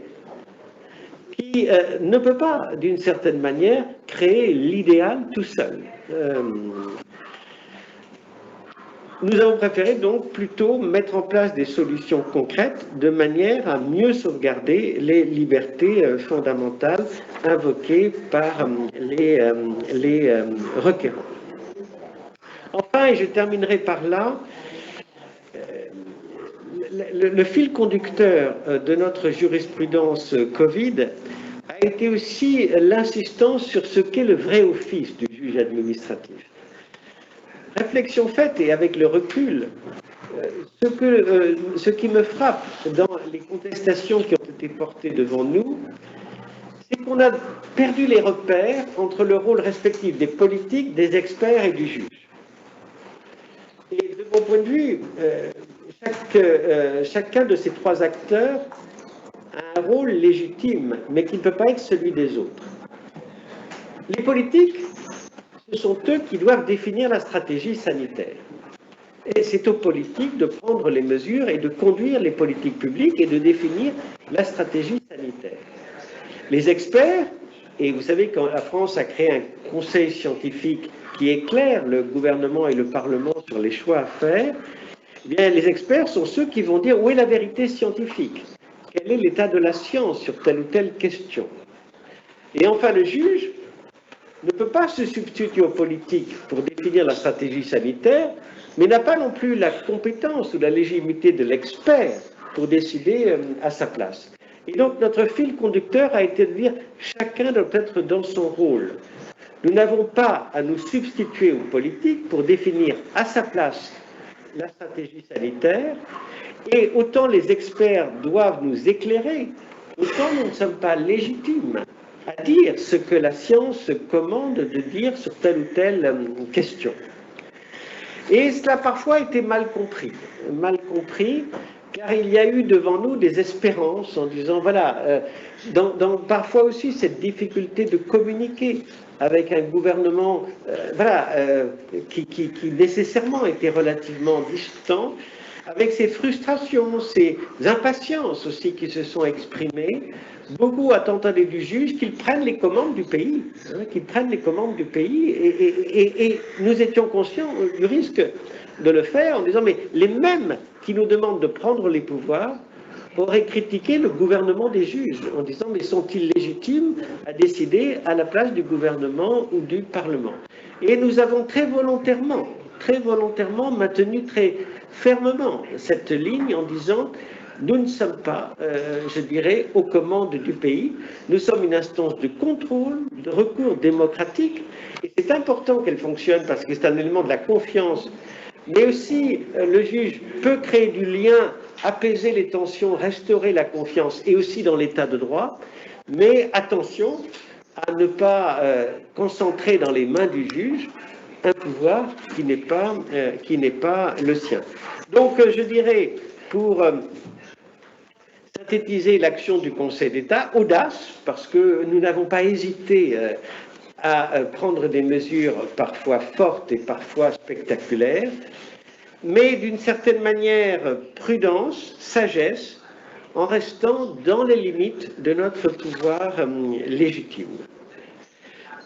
qui ne peut pas, d'une certaine manière, créer l'idéal tout seul. Nous avons préféré donc plutôt mettre en place des solutions concrètes de manière à mieux sauvegarder les libertés fondamentales invoquées par les requérants. Enfin, et je terminerai par là, le fil conducteur de notre jurisprudence Covid a été aussi l'insistance sur ce qu'est le vrai office du juge administratif. Réflexion faite et avec le recul, ce qui me frappe dans les contestations qui ont été portées devant nous, c'est qu'on a perdu les repères entre le rôle respectif des politiques, des experts et du juge. Et de mon point de vue, chacun de ces trois acteurs a un rôle légitime, mais qui ne peut pas être celui des autres. Les politiques, ce sont eux qui doivent définir la stratégie sanitaire. Et c'est aux politiques de prendre les mesures et de conduire les politiques publiques et de définir la stratégie sanitaire. Les experts, et vous savez quand la France a créé un conseil scientifique qui éclaire le gouvernement et le Parlement sur les choix à faire, eh bien, les experts sont ceux qui vont dire où est la vérité scientifique, quel est l'état de la science sur telle ou telle question. Et enfin, le juge ne peut pas se substituer aux politiques pour définir la stratégie sanitaire, mais n'a pas non plus la compétence ou la légitimité de l'expert pour décider à sa place. Et donc notre fil conducteur a été de dire chacun doit être dans son rôle. Nous n'avons pas à nous substituer aux politiques pour définir à sa place la stratégie sanitaire, et autant les experts doivent nous éclairer, autant nous ne sommes pas légitimes à dire ce que la science commande de dire sur telle ou telle question. Et cela a parfois été mal compris, car il y a eu devant nous des espérances en disant, voilà, dans parfois aussi cette difficulté de communiquer avec un gouvernement qui nécessairement était relativement distant, avec ces frustrations, ces impatiences aussi qui se sont exprimées, beaucoup attendaient du juge qu'il prenne les commandes du pays, et nous étions conscients du risque de le faire en disant, mais les mêmes qui nous demandent de prendre les pouvoirs auraient critiqué le gouvernement des juges, en disant, mais sont-ils légitimes à décider à la place du gouvernement ou du Parlement? Et nous avons très volontairement maintenu très fermement cette ligne en disant nous ne sommes pas, je dirais, aux commandes du pays. Nous sommes une instance de contrôle, de recours démocratique, et c'est important qu'elle fonctionne parce que c'est un élément de la confiance. Mais aussi, le juge peut créer du lien, apaiser les tensions, restaurer la confiance, et aussi dans l'état de droit. Mais attention à ne pas concentrer dans les mains du juge un pouvoir qui n'est pas le sien. Donc, je dirais, pour synthétiser l'action du Conseil d'État, audace, parce que nous n'avons pas hésité à prendre des mesures parfois fortes et parfois spectaculaires, mais d'une certaine manière, prudence, sagesse, en restant dans les limites de notre pouvoir légitime.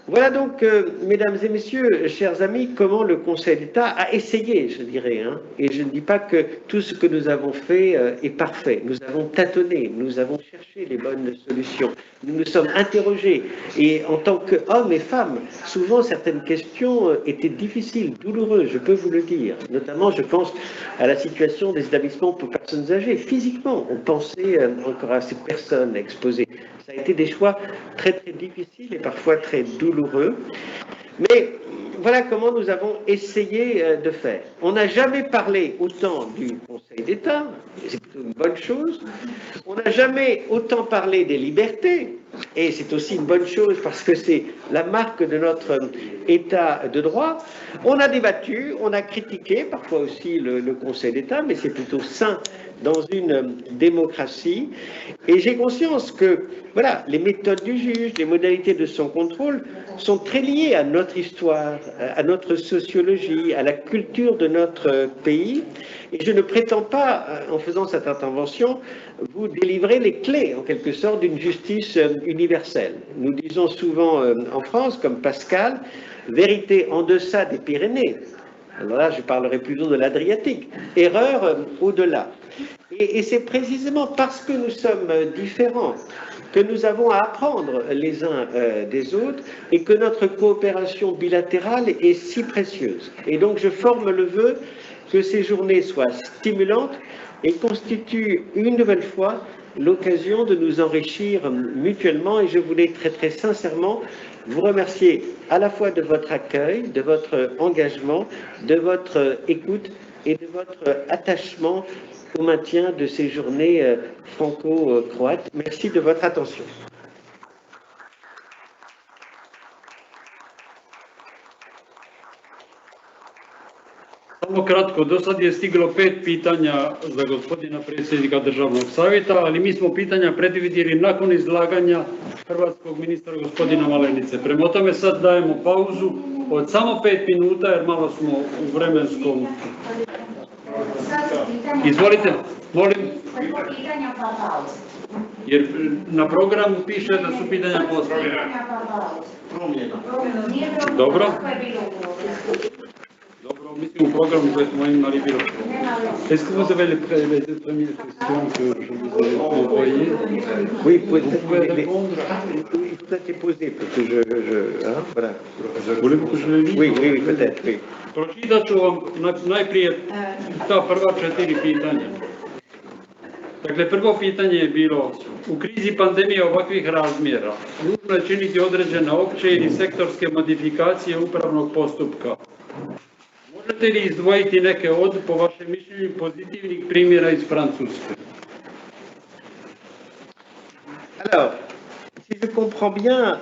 Voilà donc, mesdames et messieurs, chers amis, comment le Conseil d'État a essayé, je dirais, et je ne dis pas que tout ce que nous avons fait est parfait. Nous avons tâtonné, nous avons cherché les bonnes solutions, nous nous sommes interrogés, et en tant qu'hommes et femmes, souvent certaines questions étaient difficiles, douloureuses, je peux vous le dire. Notamment, je pense à la situation des établissements pour personnes âgées. Physiquement, on pensait encore à ces personnes exposées. Ça a été des choix très très difficiles et parfois très douloureux. Mais voilà comment nous avons essayé de faire. On n'a jamais parlé autant du Conseil d'État, c'est plutôt une bonne chose. On n'a jamais autant parlé des libertés, et c'est aussi une bonne chose parce que c'est la marque de notre État de droit. On a débattu, on a critiqué parfois aussi le Conseil d'État, mais c'est plutôt sain dans une démocratie. Et j'ai conscience que voilà, les méthodes du juge, les modalités de son contrôle sont très liées à notre histoire, à notre sociologie, à la culture de notre pays. Et je ne prétends pas, en faisant cette intervention, vous délivrer les clés, en quelque sorte, d'une justice universelle. Nous disons souvent en France, comme Pascal, vérité en deçà des Pyrénées. Alors là, je parlerai plutôt de l'Adriatique. Erreur au-delà. Et c'est précisément parce que nous sommes différents que nous avons à apprendre les uns des autres et que notre coopération bilatérale est si précieuse. Et donc je forme le vœu que ces journées soient stimulantes et constituent une nouvelle fois l'occasion de nous enrichir mutuellement. Et je voulais très très sincèrement vous remercier à la fois de votre accueil, de votre engagement, de votre écoute et de votre attachement au maintien de ces journées franco-croates. Merci de votre attention. Samo kratko, do sad je stiglo 5 pitanja za gospodina predsjednika Državnog savjeta, ali mi smo pitanja predvidjeli nakon izlaganja hrvatskog ministra gospodina Malenice. Prema tome sad dajemo pauzu od samo 5 minuta jer malo smo u vremenskom... Izvolite, molim. Jer na programu piše da su pitanja postavljena. Dobro. Dobro, mislim u programu koji smo imali bilo. Est-ce que vous avez les premières questions que je vous ai envoyées? Oui, vous pouvez répondre. Il faut être posé parce que voilà. Voulez-vous que je le lise? Oui, peut-être, oui. Pročitat ću vam najprije ta prva 4 pitanja. Dakle, prvo pitanje je bilo, u krizi pandemije ovakvih razmjera, nužno je činiti određene opće ili sektorske modifikacije upravnog postupka. Možete li izdvojiti neke od, po vašem mišljenju, pozitivnih primjera iz Francuske? Alors, si je comprends bien,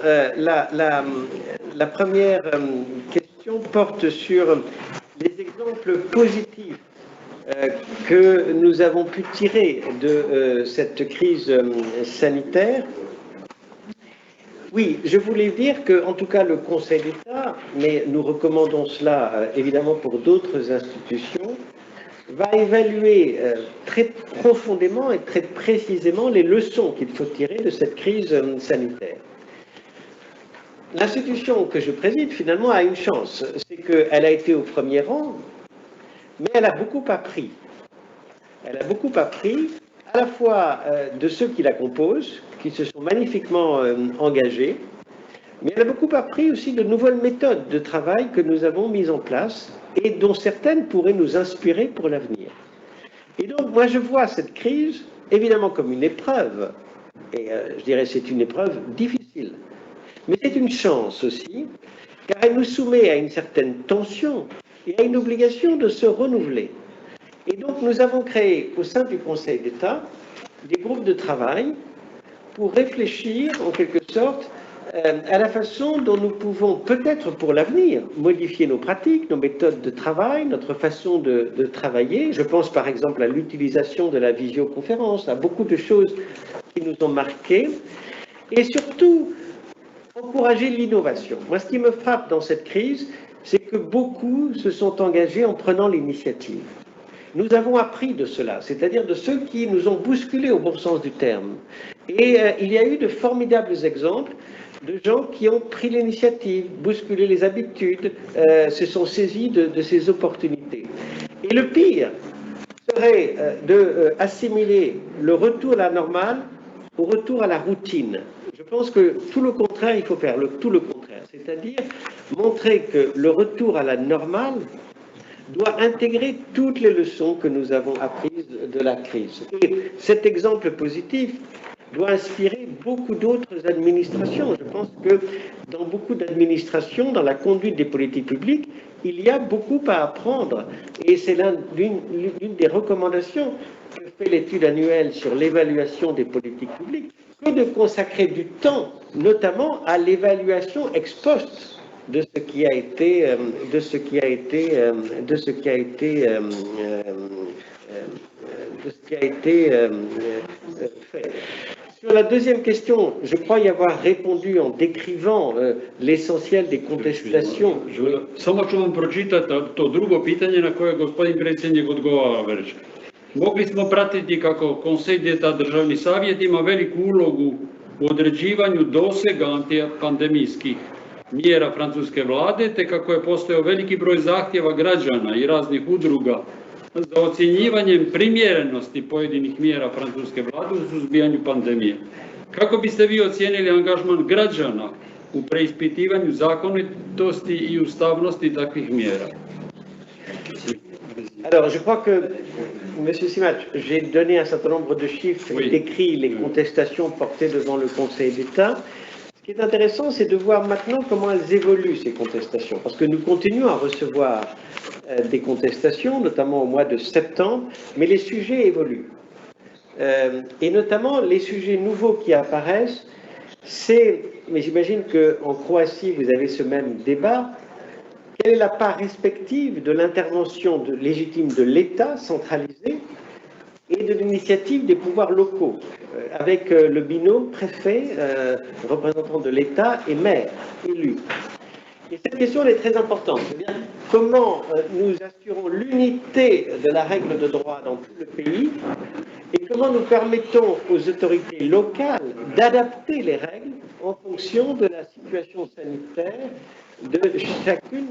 la première question porte sur les exemples positifs que nous avons pu tirer de cette crise sanitaire. Oui, je voulais dire que, en tout cas, le Conseil d'État, mais nous recommandons cela évidemment pour d'autres institutions, va évaluer très profondément et très précisément les leçons qu'il faut tirer de cette crise sanitaire. L'institution que je préside, finalement, a une chance, c'est qu'elle a été au premier rang, mais elle a beaucoup appris. Elle a beaucoup appris à la fois de ceux qui la composent, qui se sont magnifiquement engagés, mais elle a beaucoup appris aussi de nouvelles méthodes de travail que nous avons mises en place et dont certaines pourraient nous inspirer pour l'avenir. Et donc, moi, je vois cette crise évidemment comme une épreuve, et je dirais c'est une épreuve difficile, mais c'est une chance aussi, car elle nous soumet à une certaine tension et à une obligation de se renouveler. Et donc nous avons créé au sein du Conseil d'État des groupes de travail pour réfléchir en quelque sorte à la façon dont nous pouvons peut-être pour l'avenir modifier nos pratiques, nos méthodes de travail, notre façon de travailler. Je pense par exemple à l'utilisation de la visioconférence, à beaucoup de choses qui nous ont marqués, et surtout encourager l'innovation. Moi, ce qui me frappe dans cette crise, c'est que beaucoup se sont engagés en prenant l'initiative. Nous avons appris de cela, c'est-à-dire de ceux qui nous ont bousculés au bon sens du terme. Et il y a eu de formidables exemples de gens qui ont pris l'initiative, bousculé les habitudes, se sont saisis de ces opportunités. Et le pire serait d'assimiler le retour à la normale au retour à la routine. Je pense que tout le contraire, il faut faire tout le contraire, c'est-à-dire montrer que le retour à la normale doit intégrer toutes les leçons que nous avons apprises de la crise. Et cet exemple positif doit inspirer beaucoup d'autres administrations. Je pense que dans beaucoup d'administrations, dans la conduite des politiques publiques, il y a beaucoup à apprendre. Et c'est l'une des recommandations que fait l'étude annuelle sur l'évaluation des politiques publiques, que de consacrer du temps, notamment à l'évaluation ex post de ce qui a été fait. Sur la deuxième question, je crois y avoir répondu en décrivant l'essentiel des contestations. Samo ću vam pročitati to drugo pitanje na koje gospodin predsjednik odgovara već. Mogli smo pratiti kako Conseil d'État državni savjet ima veliku ulogu u određivanju dosega antipandemijskih mjera francuske vlade, te kako je postojao veliki broj zahtjeva građana i raznih udruga za ocjenjivanjem primjerenosti pojedinih mjera francuske vlade u suzbijanju pandemije. Kako biste vi ocijenili angažman građana u preispitivanju zakonitosti i ustavnosti takvih mjera? Alors, je crois que, M. Simac, j'ai donné un certain nombre de chiffres et décrit les contestations portées devant le Conseil d'État. Ce qui est intéressant, c'est de voir maintenant comment elles évoluent, ces contestations, parce que nous continuons à recevoir des contestations, notamment au mois de septembre, mais les sujets évoluent. Et notamment, les sujets nouveaux qui apparaissent, mais j'imagine qu'en Croatie, vous avez ce même débat. Quelle est la part respective de l'intervention légitime de l'État centralisé et de l'initiative des pouvoirs locaux, avec le binôme préfet, représentant de l'État et maire, élu. Et cette question est très importante. C'est-à-dire comment nous assurons l'unité de la règle de droit dans tout le pays et comment nous permettons aux autorités locales d'adapter les règles en fonction de la situation sanitaire de chacune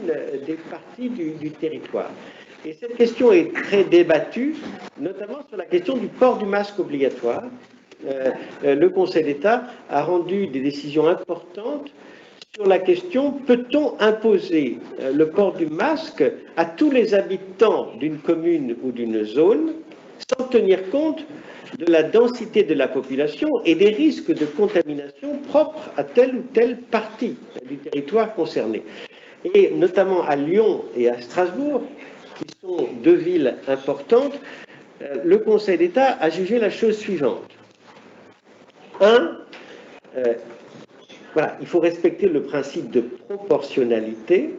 des parties du territoire. Et cette question est très débattue, notamment sur la question du port du masque obligatoire. Le Conseil d'État a rendu des décisions importantes sur la question: peut-on imposer le port du masque à tous les habitants d'une commune ou d'une zone sans tenir compte de la densité de la population et des risques de contamination propres à telle ou telle partie du territoire concerné. Et notamment à Lyon et à Strasbourg, qui sont deux villes importantes, le Conseil d'État a jugé la chose suivante. Voilà, il faut respecter le principe de proportionnalité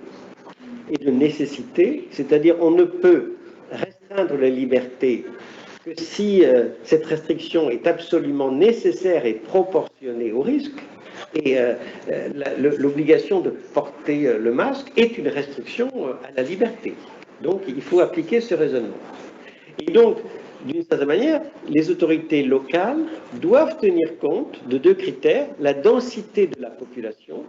et de nécessité, c'est-à-dire on ne peut restreindre la liberté que si cette restriction est absolument nécessaire et proportionnée au risque, et l'obligation de porter le masque est une restriction à la liberté. Donc il faut appliquer ce raisonnement. Et donc, d'une certaine manière, les autorités locales doivent tenir compte de deux critères: la densité de la population.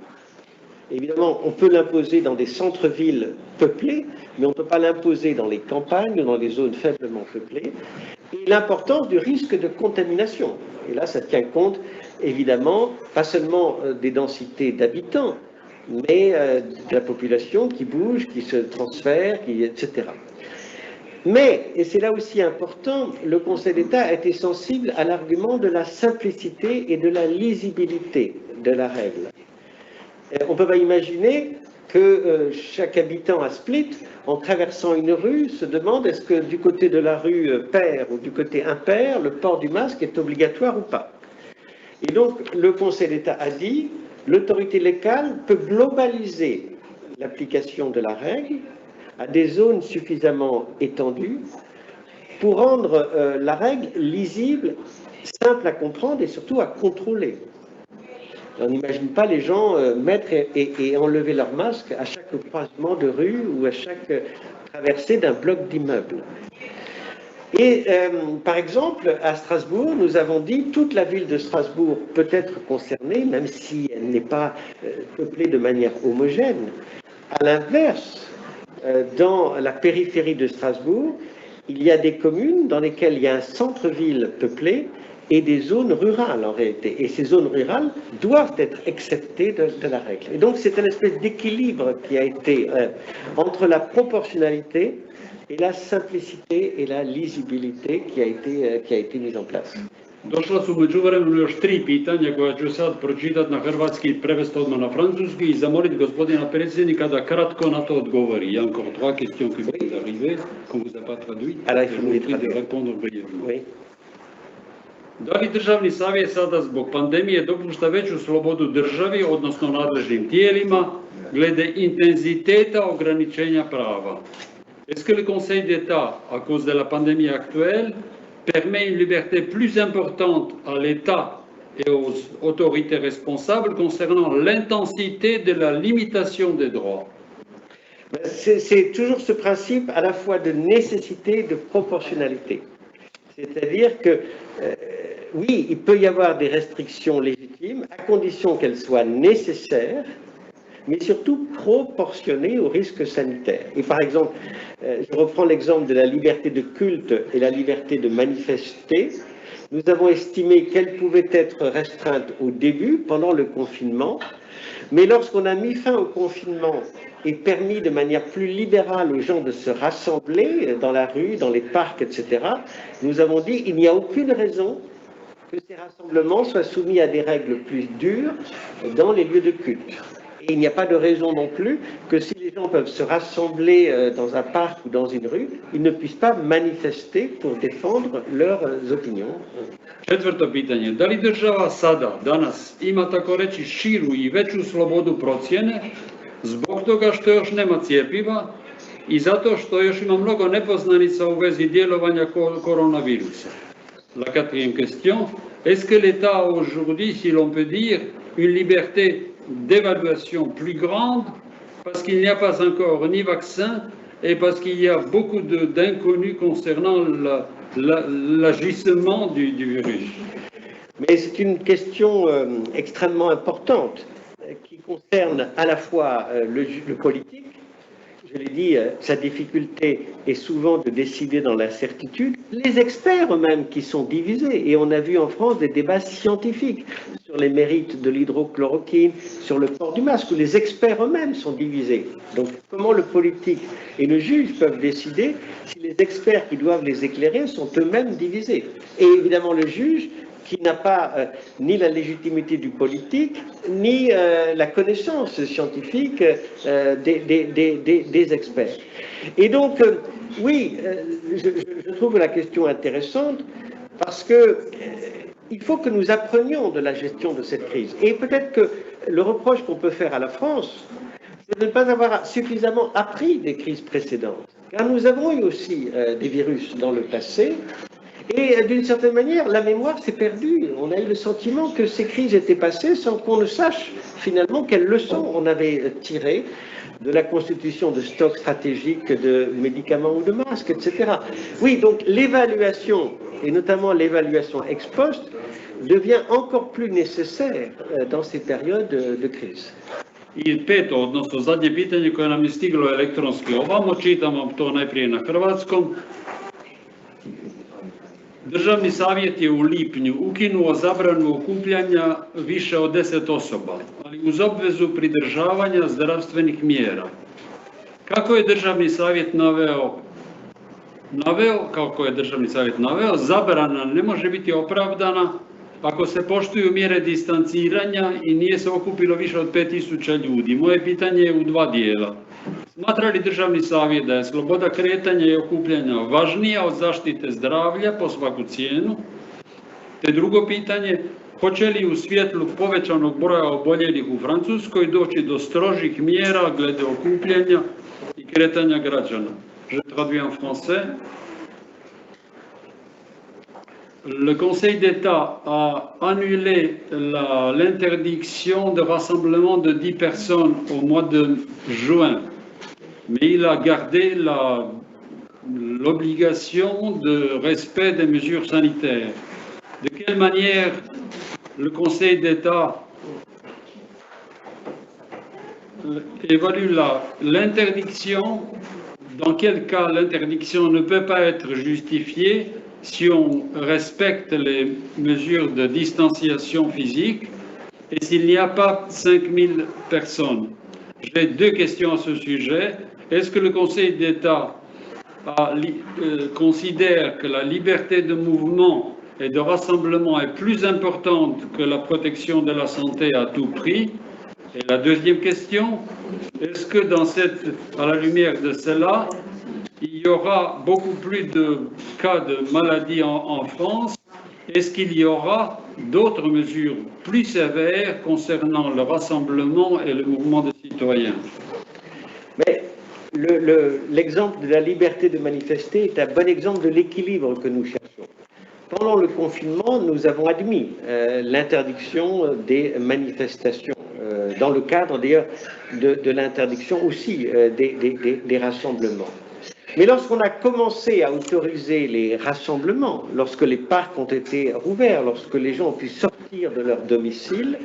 Évidemment, on peut l'imposer dans des centres-villes peuplés, mais on ne peut pas l'imposer dans les campagnes ou dans les zones faiblement peuplées. Et l'importance du risque de contamination. Et là, ça tient compte, évidemment, pas seulement des densités d'habitants, mais de la population qui bouge, qui se transfère, etc. Mais, et c'est là aussi important, le Conseil d'État a été sensible à l'argument de la simplicité et de la lisibilité de la règle. On ne peut pas imaginer que chaque habitant à Split, en traversant une rue, se demande est-ce que du côté de la rue pair ou du côté impair, le port du masque est obligatoire ou pas. Et donc, le Conseil d'État a dit, l'autorité locale peut globaliser l'application de la règle à des zones suffisamment étendues pour rendre la règle lisible, simple à comprendre et surtout à contrôler. On n'imagine pas les gens mettre et enlever leur masque à chaque croisement de rue ou à chaque traversée d'un bloc d'immeubles. Et par exemple, à Strasbourg, nous avons dit toute la ville de Strasbourg peut être concernée, même si elle n'est pas peuplée de manière homogène. À l'inverse, dans la périphérie de Strasbourg, il y a des communes dans lesquelles il y a un centre-ville peuplé et des zones rurales en réalité. Et ces zones rurales doivent être exceptées de la règle. Et donc c'est une espèce d'équilibre qui a été entre la proportionnalité et la simplicité et la lisibilité qui a été mise en place. Došla su međuvremenu još 3 pitanja koja ću sad pročitati na hrvatski i prevesti odmah na francuski i zamoliti gospodina predsjednika da kratko na to odgovori. Il y a encore 3 questions qui viennent d'arriver, qu'on vous a pas traduites. Alors, il faut je vous prie de répondre brièvement. Oui. Da li državni savjet sada zbog pandemije dopušta veću slobodu državi, odnosno nadležnim tijelima, glede intenziteta ograničenja prava? Est-ce que le Conseil d'État, à cause de la pandémie actuelle, permet une liberté plus importante à l'État et aux autorités responsables concernant l'intensité de la limitation des droits? C'est toujours ce principe à la fois de nécessité et de proportionnalité. C'est-à-dire que, oui, il peut y avoir des restrictions légitimes à condition qu'elles soient nécessaires, mais surtout proportionnées aux risques sanitaires. Et par exemple, je reprends l'exemple de la liberté de culte et la liberté de manifester. Nous avons estimé qu'elle pouvait être restreinte au début, pendant le confinement, mais lorsqu'on a mis fin au confinement et permis de manière plus libérale aux gens de se rassembler dans la rue, dans les parcs, etc., nous avons dit qu'il n'y a aucune raison que ces rassemblements soient soumis à des règles plus dures dans les lieux de culte. Et il n'y a pas de raison non plus que si les gens peuvent se rassembler dans un parc ou dans une rue, ils ne puissent pas manifester pour défendre leurs opinions. Četvrto pitanje. Da li država sada, danas, ima tako reći širu i veću slobodu procjene zbog toga što još nema cjepiva i zato što još ima mnogo nepoznanica u vezi djelovanja koronavirusa? La quatrième question. Est-ce que l'État aujourd'hui, si l'on peut dire, une liberté d'évaluation plus grande parce qu'il n'y a pas encore ni vaccin et parce qu'il y a beaucoup d'inconnus concernant l'agissement du virus? Mais c'est une question extrêmement importante qui concerne à la fois le politique. Je l'ai dit, sa difficulté est souvent de décider dans l'incertitude. Les experts eux-mêmes qui sont divisés. Et on a vu en France des débats scientifiques sur les mérites de l'hydrochloroquine, sur le port du masque, où les experts eux-mêmes sont divisés. Donc comment le politique et le juge peuvent décider si les experts qui doivent les éclairer sont eux-mêmes divisés? Et évidemment le juge qui n'a pas ni la légitimité du politique, ni la connaissance scientifique des experts. Et donc, oui, je trouve la question intéressante parce que il faut que nous apprenions de la gestion de cette crise. Et peut-être que le reproche qu'on peut faire à la France, c'est de ne pas avoir suffisamment appris des crises précédentes. Car nous avons eu aussi des virus dans le passé. Et d'une certaine manière, la mémoire s'est perdue. On a eu le sentiment que ces crises étaient passées sans qu'on ne sache finalement quelles leçons on avait tirées de la constitution de stocks stratégiques de médicaments ou de masques, etc. Oui, donc l'évaluation, et notamment l'évaluation ex post, devient encore plus nécessaire dans ces périodes de crise. I peto, odnosno zadnje pitanje koje nam je stiglo elektronski ovamo, čitam vam to najprije na hrvatskom. Državni savjet je u lipnju ukinuo zabranu okupljanja više od 10 osoba, ali uz obvezu pridržavanja zdravstvenih mjera. Kako je državni savjet naveo naveo, kako je državni savjet naveo, zabrana ne može biti opravdana ako se poštuju mjere distanciranja i nije se okupilo više od 5000 ljudi. Moje pitanje je u dva dijela. Smatra li državni savjet da je sloboda kretanja i okupljanja važnija od zaštite zdravlja po svaku cijenu? Te drugo pitanje, hoće li u svjetlu povećanog broja oboljelih u Francuskoj doći do strožih mjera glede okupljanja i kretanja građana? Je traduis en français. Le Conseil d'État a annulé l'interdiction de rassemblement de 10 personnes au mois de juin, mais il a gardé l'obligation de respect des mesures sanitaires. De quelle manière le Conseil d'État évalue l'interdiction? Dans quel cas l'interdiction ne peut pas être justifiée si on respecte les mesures de distanciation physique et s'il n'y a pas 5000 personnes? J'ai deux questions à ce sujet. Est-ce que le Conseil d'État considère que la liberté de mouvement et de rassemblement est plus importante que la protection de la santé à tout prix? Et la deuxième question, est-ce que à la lumière de cela, il y aura beaucoup plus de cas de maladie en France? Est-ce qu'il y aura d'autres mesures plus sévères concernant le rassemblement et le mouvement des citoyens? Mais l'exemple de la liberté de manifester est un bon exemple de l'équilibre que nous cherchons. Pendant le confinement, nous avons admis l'interdiction des manifestations, dans le cadre d'ailleurs de l'interdiction aussi des rassemblements. Mais lorsqu'on a commencé à autoriser les rassemblements, lorsque les parcs ont été rouverts, lorsque les gens ont pu sortir de leur domicile,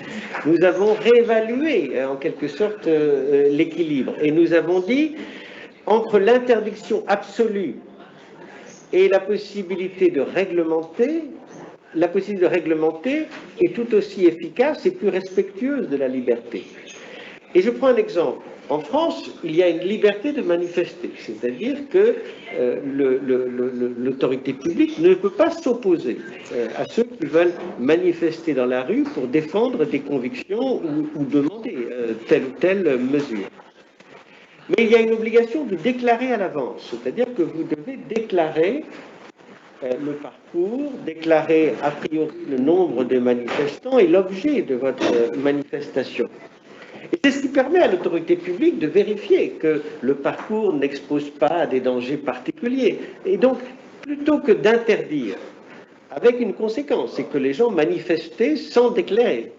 nous avons réévalué en quelque sorte l'équilibre. Et nous avons dit, entre l'interdiction absolue et la possibilité de réglementer, la possibilité de réglementer est tout aussi efficace et plus respectueuse de la liberté. Et je prends un exemple. En France, il y a une liberté de manifester, c'est-à-dire que l'autorité publique ne peut pas s'opposer à ceux qui veulent manifester dans la rue pour défendre des convictions ou demander telle ou telle mesure. Mais il y a une obligation de déclarer à l'avance, c'est-à-dire que vous devez déclarer le parcours, déclarer a priori le nombre de manifestants et l'objet de votre manifestation. Et c'est ce qui permet à l'autorité publique de vérifier que le parcours n'expose pas à des dangers particuliers. Et donc, plutôt que d'interdire, avec une conséquence, c'est que les gens manifestaient sans déclarer.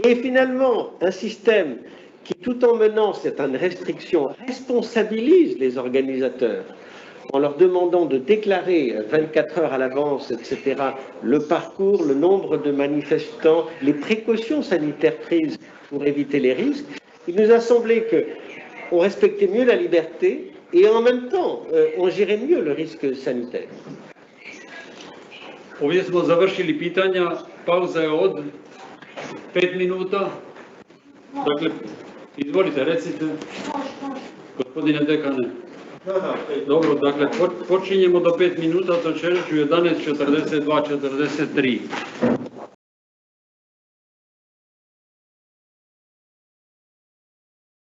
Et finalement, un système qui, tout en menant certaines restrictions, responsabilise les organisateurs en leur demandant de déclarer 24 heures à l'avance, etc., le parcours, le nombre de manifestants, les précautions sanitaires prises pour éviter les risques, il nous a semblé qu'on respectait mieux la liberté et en même temps, on gérait mieux le risque sanitaire. Ovdje smo završili pitanja, pauza je od 5 minuta. Dakle, izvolite, recite, gospodine dekane. Dobro, dakle, počinjemo do 5 minuta, to će reći u 11:42, 43.